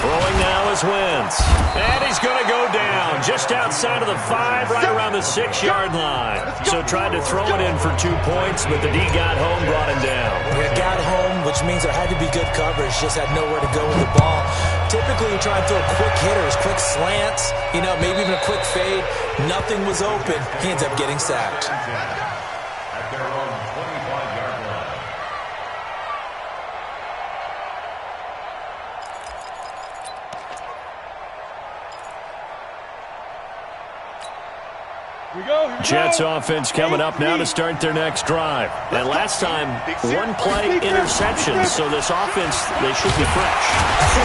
A: Throwing now is Wentz. And he's going to go down just outside of the 5, right around the 6-yard line. So tried to throw it in for 2 points, but the D got home, brought him down.
C: It got home, which means there had to be good coverage. Just had nowhere to go with the ball. Typically, you try and throw quick hitters, quick slants, maybe even a quick fade. Nothing was open. He ends up getting sacked.
D: At their own 25-yard line.
A: Jets offense coming up now to start their next drive. And last time, 1-play interception, so this offense, they should be fresh.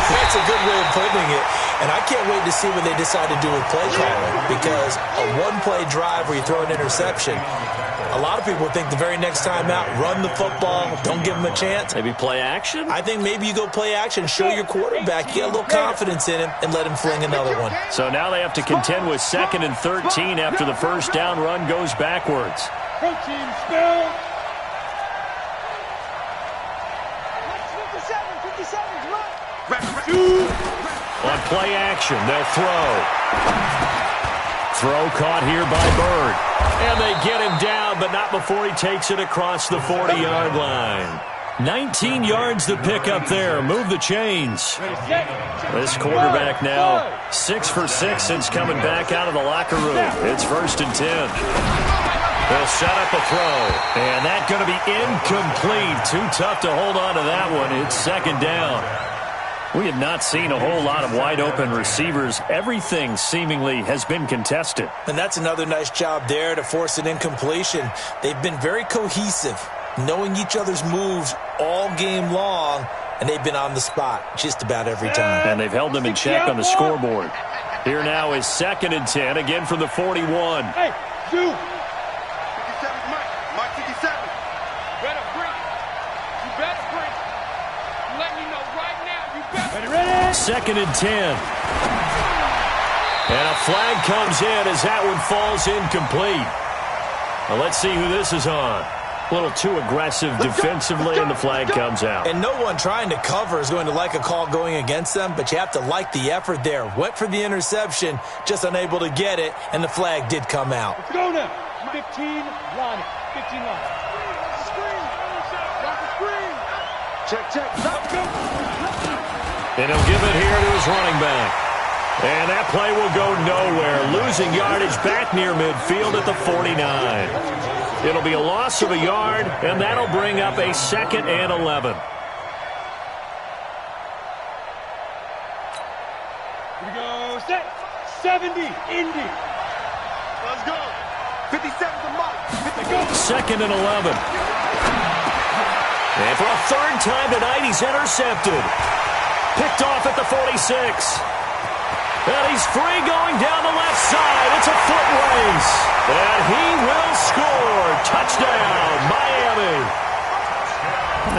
C: That's a good way of putting it. And I can't wait to see what they decide to do with play calling, because a 1-play drive where you throw an interception, a lot of people think the very next time out, run the football, don't give them a chance.
A: Maybe play action?
C: I think maybe you go play action, show your quarterback, get a little confidence in him, and let him fling another one.
A: So now they have to contend with 2nd and 13 after the first down run goes backwards.
E: Protein spill.
B: 57,
A: On play action, they'll throw. Throw caught here by Bird. And they get him down, but not before he takes it across the 40-yard line. 19 yards to pick up there. Move the chains. This quarterback now 6 for 6 since coming back out of the locker room. It's 1st and 10. They'll set up a throw. And that's going to be incomplete. Too tough to hold on to that one. It's 2nd down. We have not seen a whole lot of wide-open receivers. Everything seemingly has been contested.
C: And that's another nice job there to force an incompletion. They've been very cohesive, knowing each other's moves all game long, and they've been on the spot just about every time.
A: And they've held them in check on the scoreboard. Here now is 2nd and 10, again from the 41.
E: Hey, Sue.
B: 57, Mike 57.
E: Better bring it. You better bring it. Let me know right now. You better. Ready?
A: 2nd and 10. And a flag comes in as that one falls incomplete. Well, let's see who this is on. A little too aggressive defensively, and the flag comes out.
C: And no one trying to cover is going to like a call going against them, but you have to like the effort there. Went for the interception, just unable to get it, and the flag did come out.
E: Let's go now. 15 line. 15 line.
B: Screen. Rock the screen. Check.
A: And he'll give it here to his running back. And that play will go nowhere. Losing yardage back near midfield at the 49. It'll be a loss of a yard, and that'll bring up a 2nd and 11.
E: Here we go. Set. 70. Indy.
B: Let's go. 57's a mark.
A: 2nd and 11. And for a 3rd time tonight, he's intercepted. Picked off at the 46. And he's free going down the left side. It's a foot race. And he will score. Touchdown, Miami.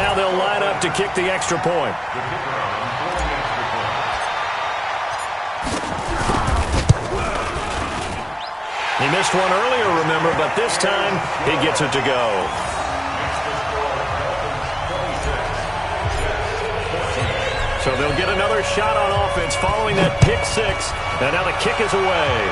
A: Now they'll line up to kick the extra point. He missed one earlier, remember, but this time he gets it to go. So they'll get another shot on offense following that pick 6. And now the kick is away.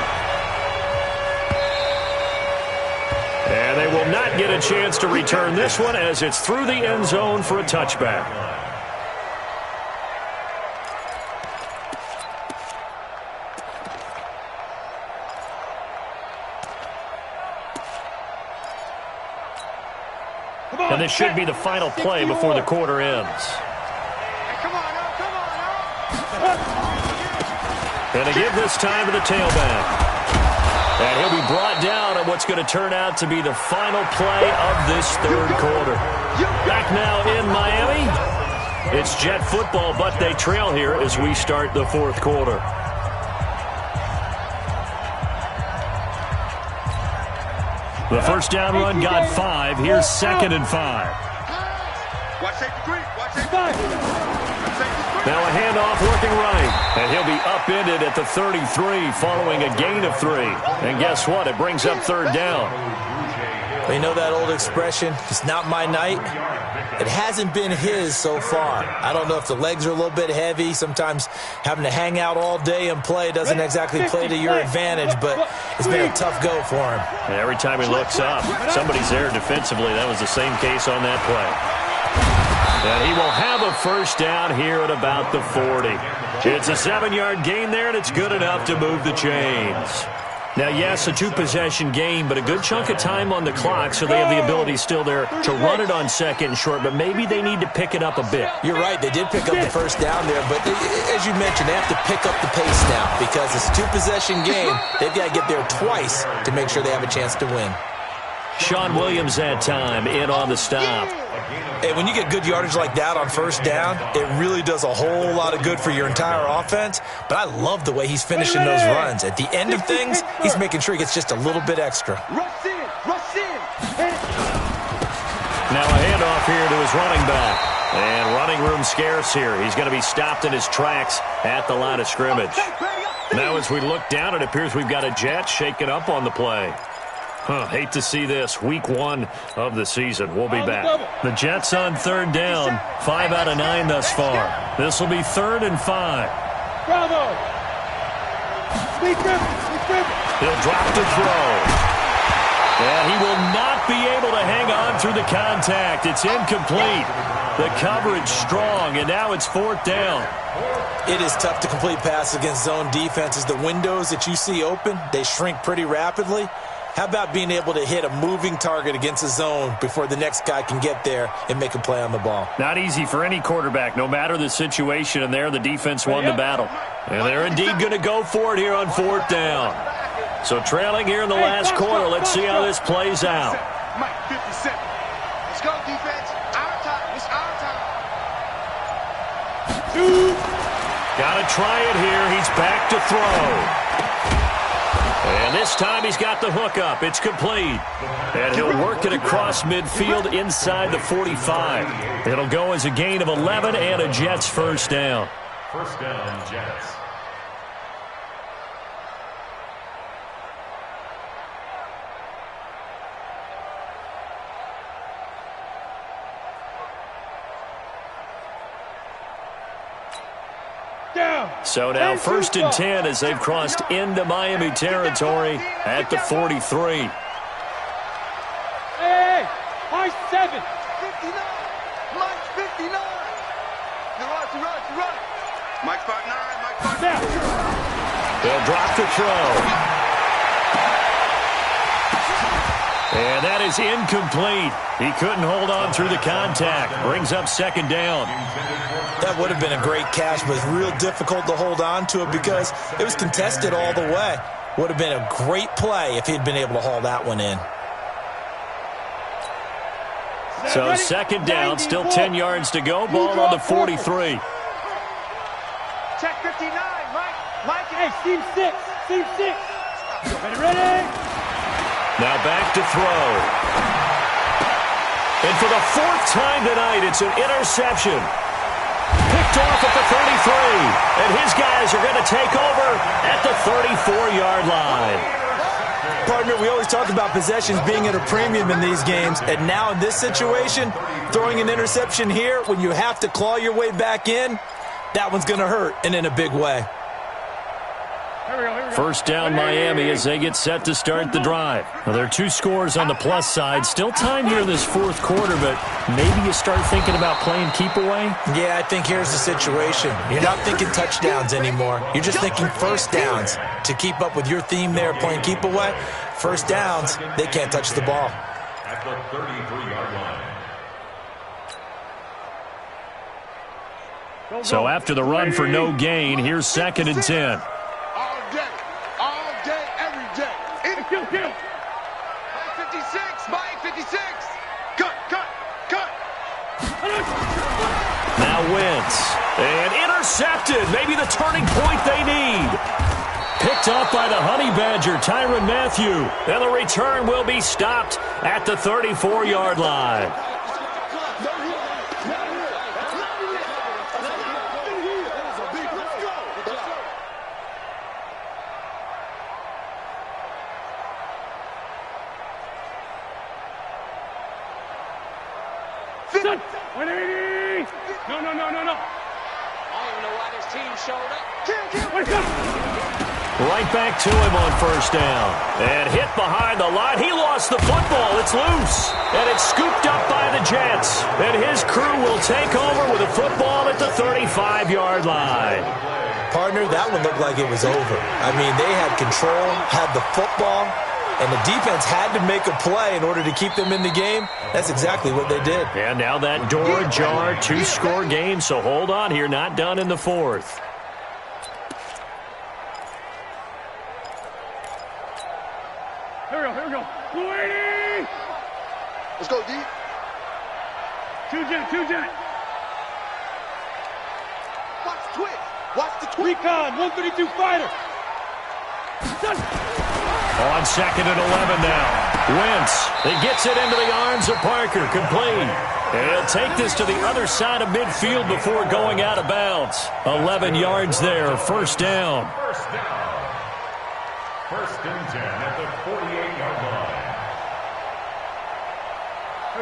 A: And they will not get a chance to return this one as it's through the end zone for a touchback. And this should be the final play before the quarter ends. And they give this time to the tailback. And he'll be brought down at what's going to turn out to be the final play of this 3rd quarter. Back now in Miami. It's Jet football, but they trail here as we start the 4th quarter. The first down run got 5. Here's 2nd and 5.
B: Watch safety 3. Watch safety 5.
A: Now a handoff working right. And he'll be upended at the 33 following a gain of 3. And guess what? It brings up 3rd down.
C: Well, you know that old expression, it's not my night? It hasn't been his so far. I don't know if the legs are a little bit heavy. Sometimes having to hang out all day and play doesn't exactly play to your advantage, but it's been a tough go for him.
A: And every time he looks up, somebody's there defensively. That was the same case on that play. And he will have a first down here at about the 40. It's a 7-yard gain there, and it's good enough to move the chains. Now, yes, a 2-possession game, but a good chunk of time on the clock, so they have the ability still there to run it on 2nd and short, but maybe they need to pick it up a bit.
C: You're right. They did pick up the first down there, but as you mentioned, they have to pick up the pace now because it's a 2-possession game. They've got to get there twice to make sure they have a chance to win.
A: Sean Williams that time in on the stop.
C: Hey, when you get good yardage like that on first down, it really does a whole lot of good for your entire offense. But I love the way he's finishing those runs. At the end of things, he's making sure he gets just a little bit extra.
B: Rush in.
A: Now a handoff here to his running back. And running room scarce here. He's going to be stopped in his tracks at the line of scrimmage. Now as we look down, it appears we've got a Jet shaking up on the play. Hate to see this. Week 1 of the season. We'll be back. The Jets on 3rd down. 5 out of 9 thus far. This will be 3rd and 5.
E: Bravo.
A: He'll drop to throw. And he will not be able to hang on through the contact. It's incomplete. The coverage strong, and now it's 4th down.
C: It is tough to complete passes against zone defenses. The windows that you see open, they shrink pretty rapidly. How about being able to hit a moving target against a zone before the next guy can get there and make a play on the ball?
A: Not easy for any quarterback, no matter the situation, and there the defense won the battle. And they're indeed going to go for it here on 4th down. So trailing here in the last quarter, let's see how this plays out.
B: Mike, 57. Let's go, defense. Our time. It's our time.
A: Got to try it here. He's back to throw. And this time he's got the hook up. It's complete. And he'll work it across midfield inside the 45. It'll go as a gain of 11 and a Jets first down.
D: First down, Jets.
A: So now 1st and 10 as they've crossed into Miami territory at the 43.
E: Hey, high 7.
B: 59. Mike, 59.
A: They'll drop the throw. And that is incomplete. He couldn't hold on through the contact. Brings up second down.
C: That would have been a great catch, but it's real difficult to hold on to it because it was contested all the way. Would have been a great play if he'd been able to haul that one in.
A: So second down, still 10 yards to go. Ball on the 43.
B: Check 59, Mike.
E: Hey, Steve 6. Steve 6. Ready?
A: Now back to throw. And for the fourth time tonight, it's an interception. Picked off at the 33. And his guys are going to take over at the 34-yard line.
C: Partner, we always talk about possessions being at a premium in these games. And now in this situation, throwing an interception here when you have to claw your way back in, that one's going to hurt, and in a big way.
A: First down, Miami, as they get set to start the drive. Well, there are 2 scores on the plus side. Still time here in this fourth quarter, but maybe you start thinking about playing keep away?
C: Yeah, I think here's the situation. You're not thinking touchdowns anymore. You're just thinking first downs. To keep up with your theme there, playing keep away, first downs, they can't touch the ball.
D: At the 33-yard line.
A: So after the run for no gain, here's second and 10.
E: All day, every day. Kill.
B: Mike 56. Cut.
A: Now Wentz. And intercepted. Maybe the turning point they need. Picked off by the Honey Badger, Tyrann Mathieu. And the return will be stopped at the 34-yard line.
E: No. I don't even know why this team showed up.
A: Right back to him on first down. And hit behind the line. He lost the football. It's loose. And it's scooped up by the Jets. And his crew will take over with a football at the 35-yard line.
C: Partner, that one looked like it was over. I mean, they had control, had the football, and the defense had to make a play in order to keep them in the game. That's exactly what they did.
A: And now that door ajar, 2-score game, so hold on here, not done in the fourth.
E: Here we go. 280.
B: Let's go, D.
E: Two jet.
B: Watch the twitch.
E: Recon, 132 fighter.
A: On second and 11 now. Wentz. He gets it into the arms of Parker. Complete. And he'll take this to the other side of midfield before going out of bounds. 11 yards there. First down.
D: First and 10 at the 48-yard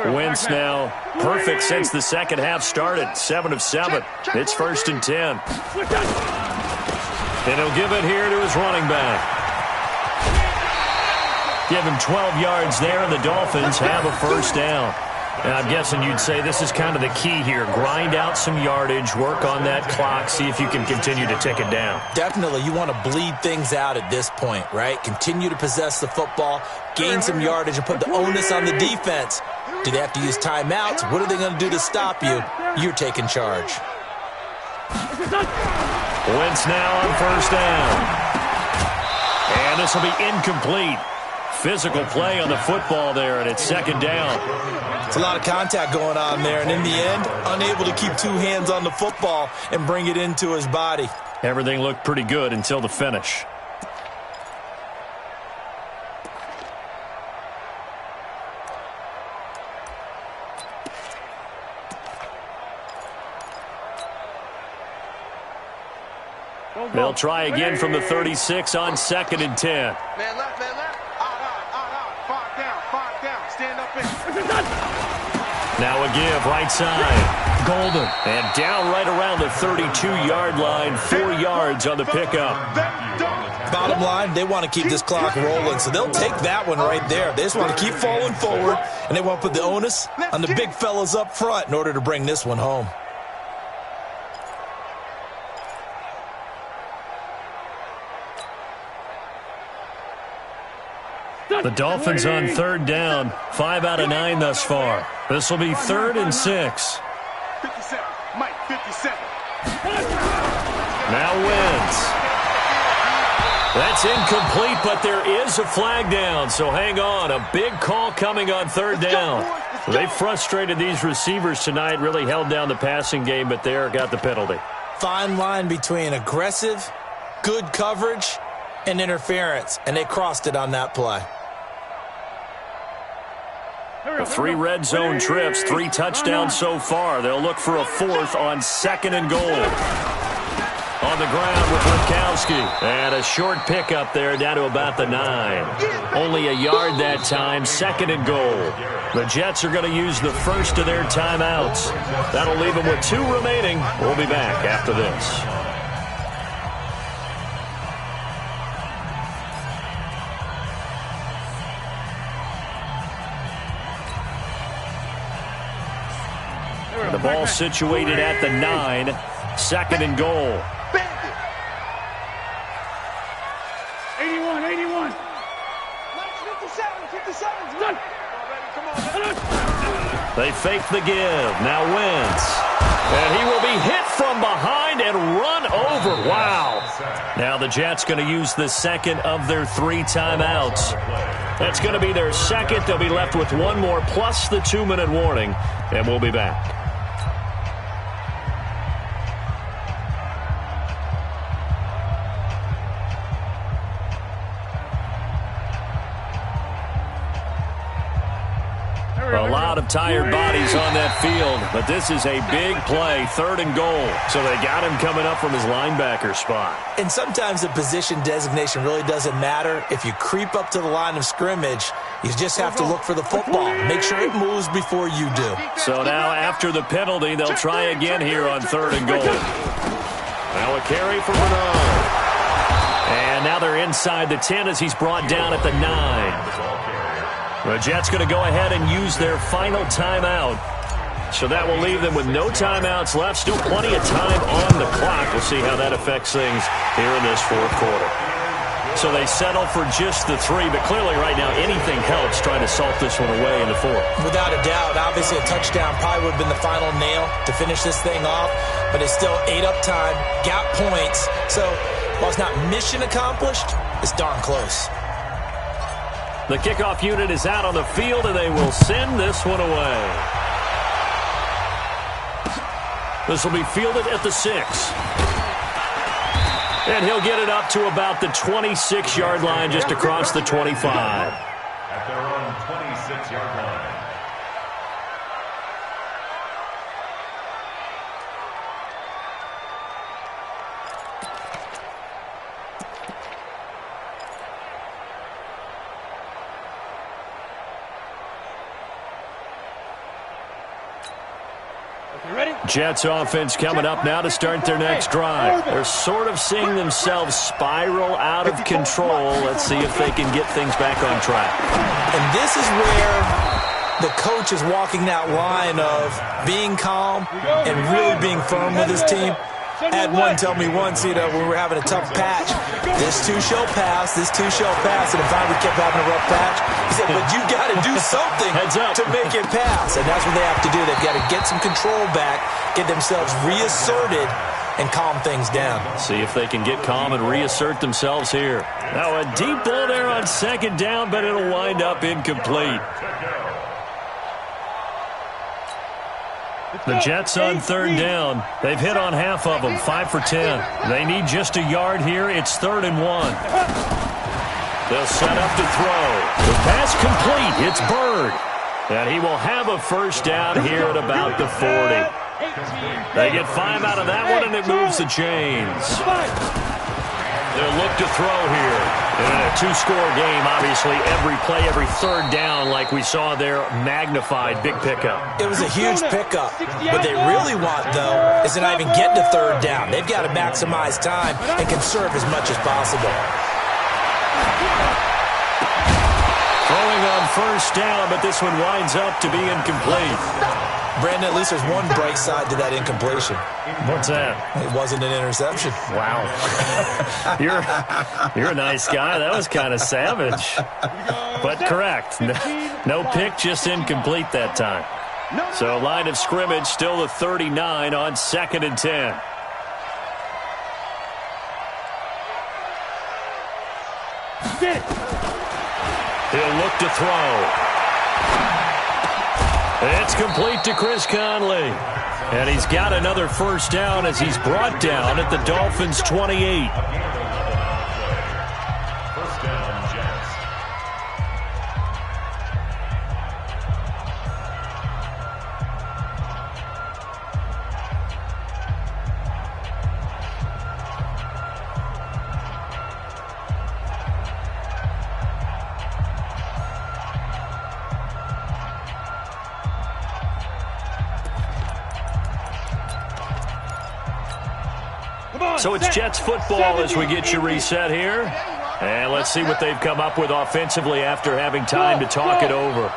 D: line.
A: Wentz now perfect since the second half started. 7 of 7. It's first and 10. And he'll give it here to his running back. Give him 12 yards there, and the Dolphins have a first down. And I'm guessing you'd say this is kind of the key here. Grind out some yardage, work on that clock, see if you can continue to tick it down.
C: Definitely, you want to bleed things out at this point, right? Continue to possess the football, gain some yardage, and put the onus on the defense. Do they have to use timeouts? What are they going to do to stop you? You're taking charge.
A: Wentz now on first down. And this will be incomplete. Physical play on the football there, and it's second down.
C: It's a lot of contact going on there, and in the end, unable to keep 2 hands on the football and bring it into his body.
A: Everything looked pretty good until the finish. They'll try again from the 36 on second and 10.
B: Man left. Out. 5 down. Stand up in.
A: Now a give, right side. Golden. And down right around the 32-yard line. 4 yards on the pickup.
C: Bottom line, they want to keep this clock rolling, so they'll take that one right there. They just want to keep falling forward, and they want to put the onus on the big fellas up front in order to bring this one home.
A: The Dolphins on third down, 5 out of 9 thus far. This will be 3rd and 6.
B: 57. Mike, 57.
A: Now Wentz. That's incomplete, but there is a flag down, so hang on. A big call coming on third down. They frustrated these receivers tonight, really held down the passing game, but there got the penalty.
C: Fine line between aggressive, good coverage, and interference, and they crossed it on that play.
A: 3 red zone trips, 3 touchdowns so far. They'll look for a 4th on 2nd and goal. On the ground with Witkowski. And a short pickup there down to about the 9. Only a yard that time, 2nd and goal. The Jets are going to use the first of their timeouts. That'll leave them with 2 remaining. We'll be back after this. The ball situated at the 9. 2nd and goal.
E: 81, 81.
B: 57, 57.
E: Done.
A: They fake the give. Now Wentz. And he will be hit from behind and run over. Wow. Now the Jets going to use the 2nd of their 3 timeouts. That's going to be their 2nd. They'll be left with 1 more plus the 2-minute warning. And we'll be back. A lot of tired bodies on that field, but this is a big play, 3rd and goal. So they got him coming up from his linebacker spot.
C: And sometimes the position designation really doesn't matter. If you creep up to the line of scrimmage, you just have to look for the football. Make sure it moves before you do.
A: So now after the penalty, they'll try again here on 3rd and goal. Now a carry for Bernard. And now they're inside the 10 as he's brought down at the 9. The Jets going to go ahead and use their final timeout. So that will leave them with no timeouts left. Still plenty of time on the clock. We'll see how that affects things here in this 4th quarter. So they settle for just the 3, but clearly right now anything helps trying to salt this one away in the 4th.
C: Without a doubt, obviously a touchdown probably would have been the final nail to finish this thing off, but it's still 8 up time, got points. So while it's not mission accomplished, it's darn close.
A: The kickoff unit is out on the field, and they will send this one away. This will be fielded at the 6. And he'll get it up to about the 26-yard line, just across the 25.
D: At their own 26-yard line.
A: Jets offense coming up now to start their next drive. They're sort of seeing themselves spiral out of control. Let's see if they can get things back on track.
C: And this is where the coach is walking that line of being calm and really being firm with his team. I had one tell me once, when we were having a tough patch, this too shall pass, this too shall pass, and finally we kept having a rough patch. He said, but you got to do something to make it pass, and that's what they have to do. They've got to get some control back, get themselves reasserted, and calm things down.
A: See if they can get calm and reassert themselves here. Now a deep ball there on 2nd down, but it'll wind up incomplete. The Jets on 3rd down. They've hit on half of them, 5 for 10. They need just a yard here. It's 3rd and 1. They'll set up to throw. The pass complete. It's Bird. And he will have a first down here at about the 40. They get 5 out of that one, and it moves the chains. They'll look to throw here. In a 2-score game, obviously, every play, every 3rd down, like we saw there, magnified, big pickup.
C: It was a huge pickup. What they really want, though, is to not even get to 3rd down. They've got to maximize time and conserve as much as possible.
A: Throwing on first down, but this one winds up to be incomplete.
C: Brandon, at least there's one bright side to that incompletion.
A: What's that?
C: It wasn't an interception.
A: Wow. You're a nice guy. That was kind of savage. But correct. No pick, just incomplete that time. So line of scrimmage still the 39 on 2nd and 10. He'll look to throw. It's complete to Chris Conley. And he's got another first down as he's brought down at the Dolphins' 28.
D: First down, Jets.
A: So it's Jets football as we get you reset here. And let's see what they've come up with offensively after having time to talk it over.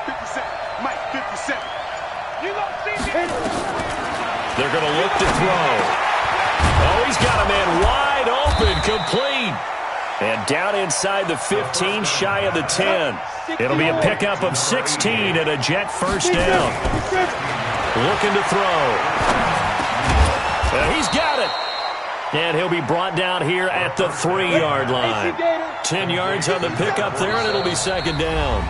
B: 57. Mike, 57.
A: They're going to look to throw. Oh, he's got a man wide open, complete. And down inside the 15, shy of the 10. It'll be a pickup of 16 and a Jet first down. Looking to throw. He's got it. And he'll be brought down here at the 3-yard line. 10 yards on the pickup there, and it'll be second down.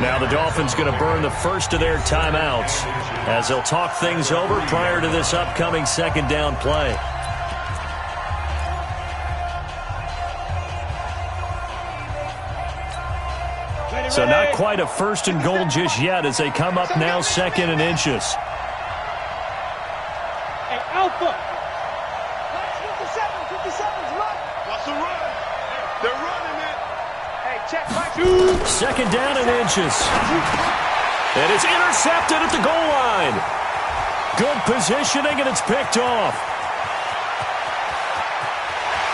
A: Now the Dolphins going to burn the first of their timeouts as they'll talk things over prior to this upcoming second down play. So not quite a first and goal just yet as they come up now 2nd and inches.
E: Hey, Alpha.
B: 57's run. What's the run? They're running it. Hey, check Mike.
A: 2nd down and inches. And it's intercepted at the goal line. Good positioning, and it's picked off.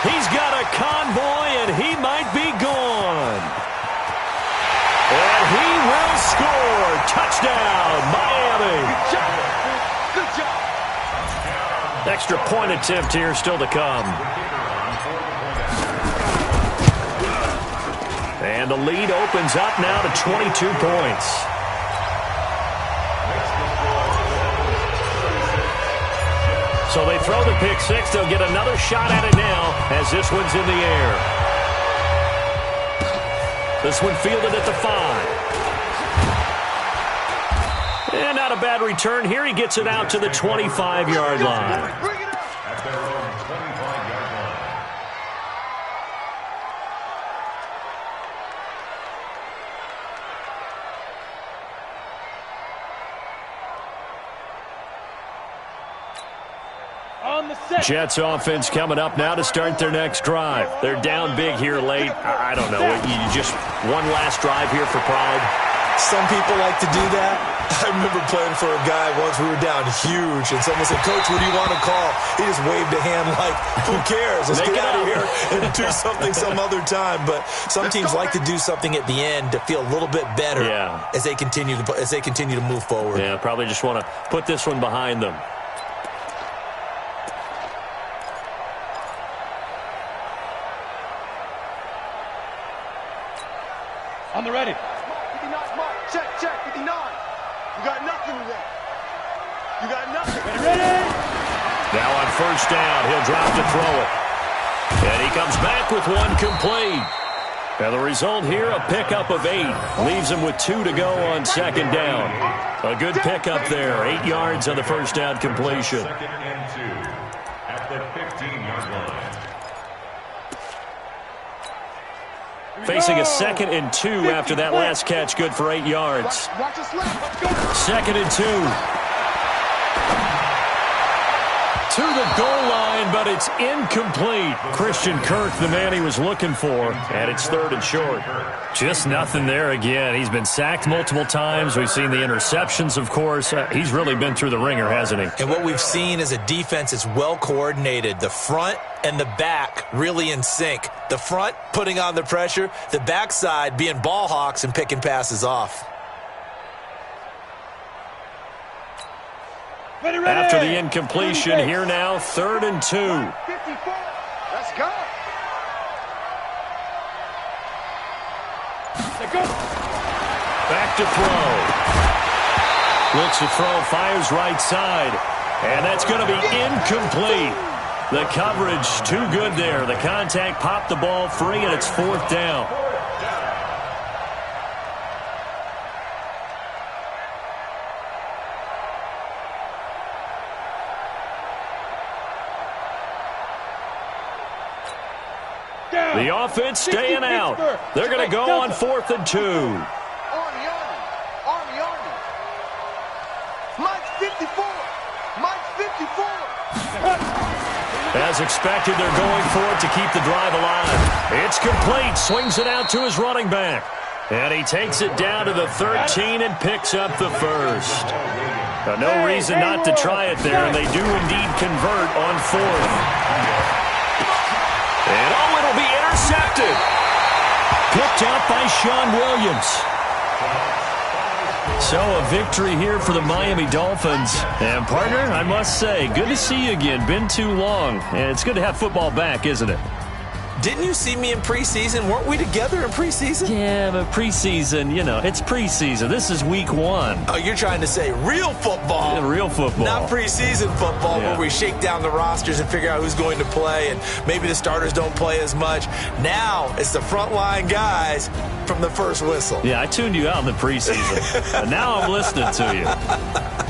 A: He's got a convoy, and he might be gone. And he will score. Touchdown, Miami.
B: Good job. Good job.
A: Extra point attempt here still to come. And the lead opens up now to 22 points. So they throw the pick six. They'll get another shot at it now as this one's in the air. This one fielded at the 5. And not a bad return here. He gets it out to the 25-yard line.
B: Bring it up.
D: At their own 25-yard line.
E: On the set.
A: Jets offense coming up now to start their next drive. They're down big here late. I don't know. You just one last drive here for pride.
C: Some people like to do that. I remember playing for a guy once. We were down huge, and someone said, "Coach, what do you want to call?" He just waved a hand like, "Who cares? Let's get out of here and do something some other time." But some teams like to do something at the end to feel a little bit better as they continue to move forward.
A: Yeah, probably just want to put this one behind them.
E: On the ready.
B: 59 mark. Check, 59. You got nothing today. You got nothing.
E: Ready?
A: Now on first down, he'll drop to throw it. And he comes back with one complete. Now the result here, a pickup of 8. Leaves him with 2 to go on second down. A good pickup there. 8 yards on the first down completion.
D: 2nd and 2 at the 15-yard line.
A: Facing a 2nd and 2 after that last catch, good for 8 yards.
B: Watch us left. Let's go.
A: 2nd and 2. to the goal line, but it's incomplete. Christian Kirk, the man he was looking for, and it's 3rd and short. Just nothing there again. He's been sacked multiple times. We've seen the interceptions, of course. He's really been through the ringer, hasn't he?
C: And what we've seen is a defense that's well coordinated. The front and the back really in sync. The front putting on the pressure, the backside being ball hawks and picking passes off.
A: After the incompletion, here now, 3rd and 2.
B: 54. Let's go.
A: Back to throw. Looks to throw, fires right side. And that's going to be incomplete. The coverage too good there. The contact popped the ball free, and it's 4th down. The offense staying out. They're going to go on 4th and 2.
B: Army. Mike's 54. Mike's 54.
A: As expected, they're going for it to keep the drive alive. It's complete. Swings it out to his running back. And he takes it down to the 13 and picks up the first. No reason not to try it there, and they do indeed convert on 4th. And it'll be intercepted. Picked up by Sean Williams. So a victory here for the Miami Dolphins. And partner, I must say, good to see you again. Been too long. And it's good to have football back, isn't it?
C: Didn't you see me in preseason? Weren't we together in preseason?
A: Yeah, but preseason, it's preseason. This is week 1.
C: Oh, you're trying to say real football.
A: Yeah, real football.
C: Not preseason football where we shake down the rosters and figure out who's going to play, and maybe the starters don't play as much. Now it's the frontline guys from the first whistle.
A: Yeah, I tuned you out in the preseason. But now I'm listening to you.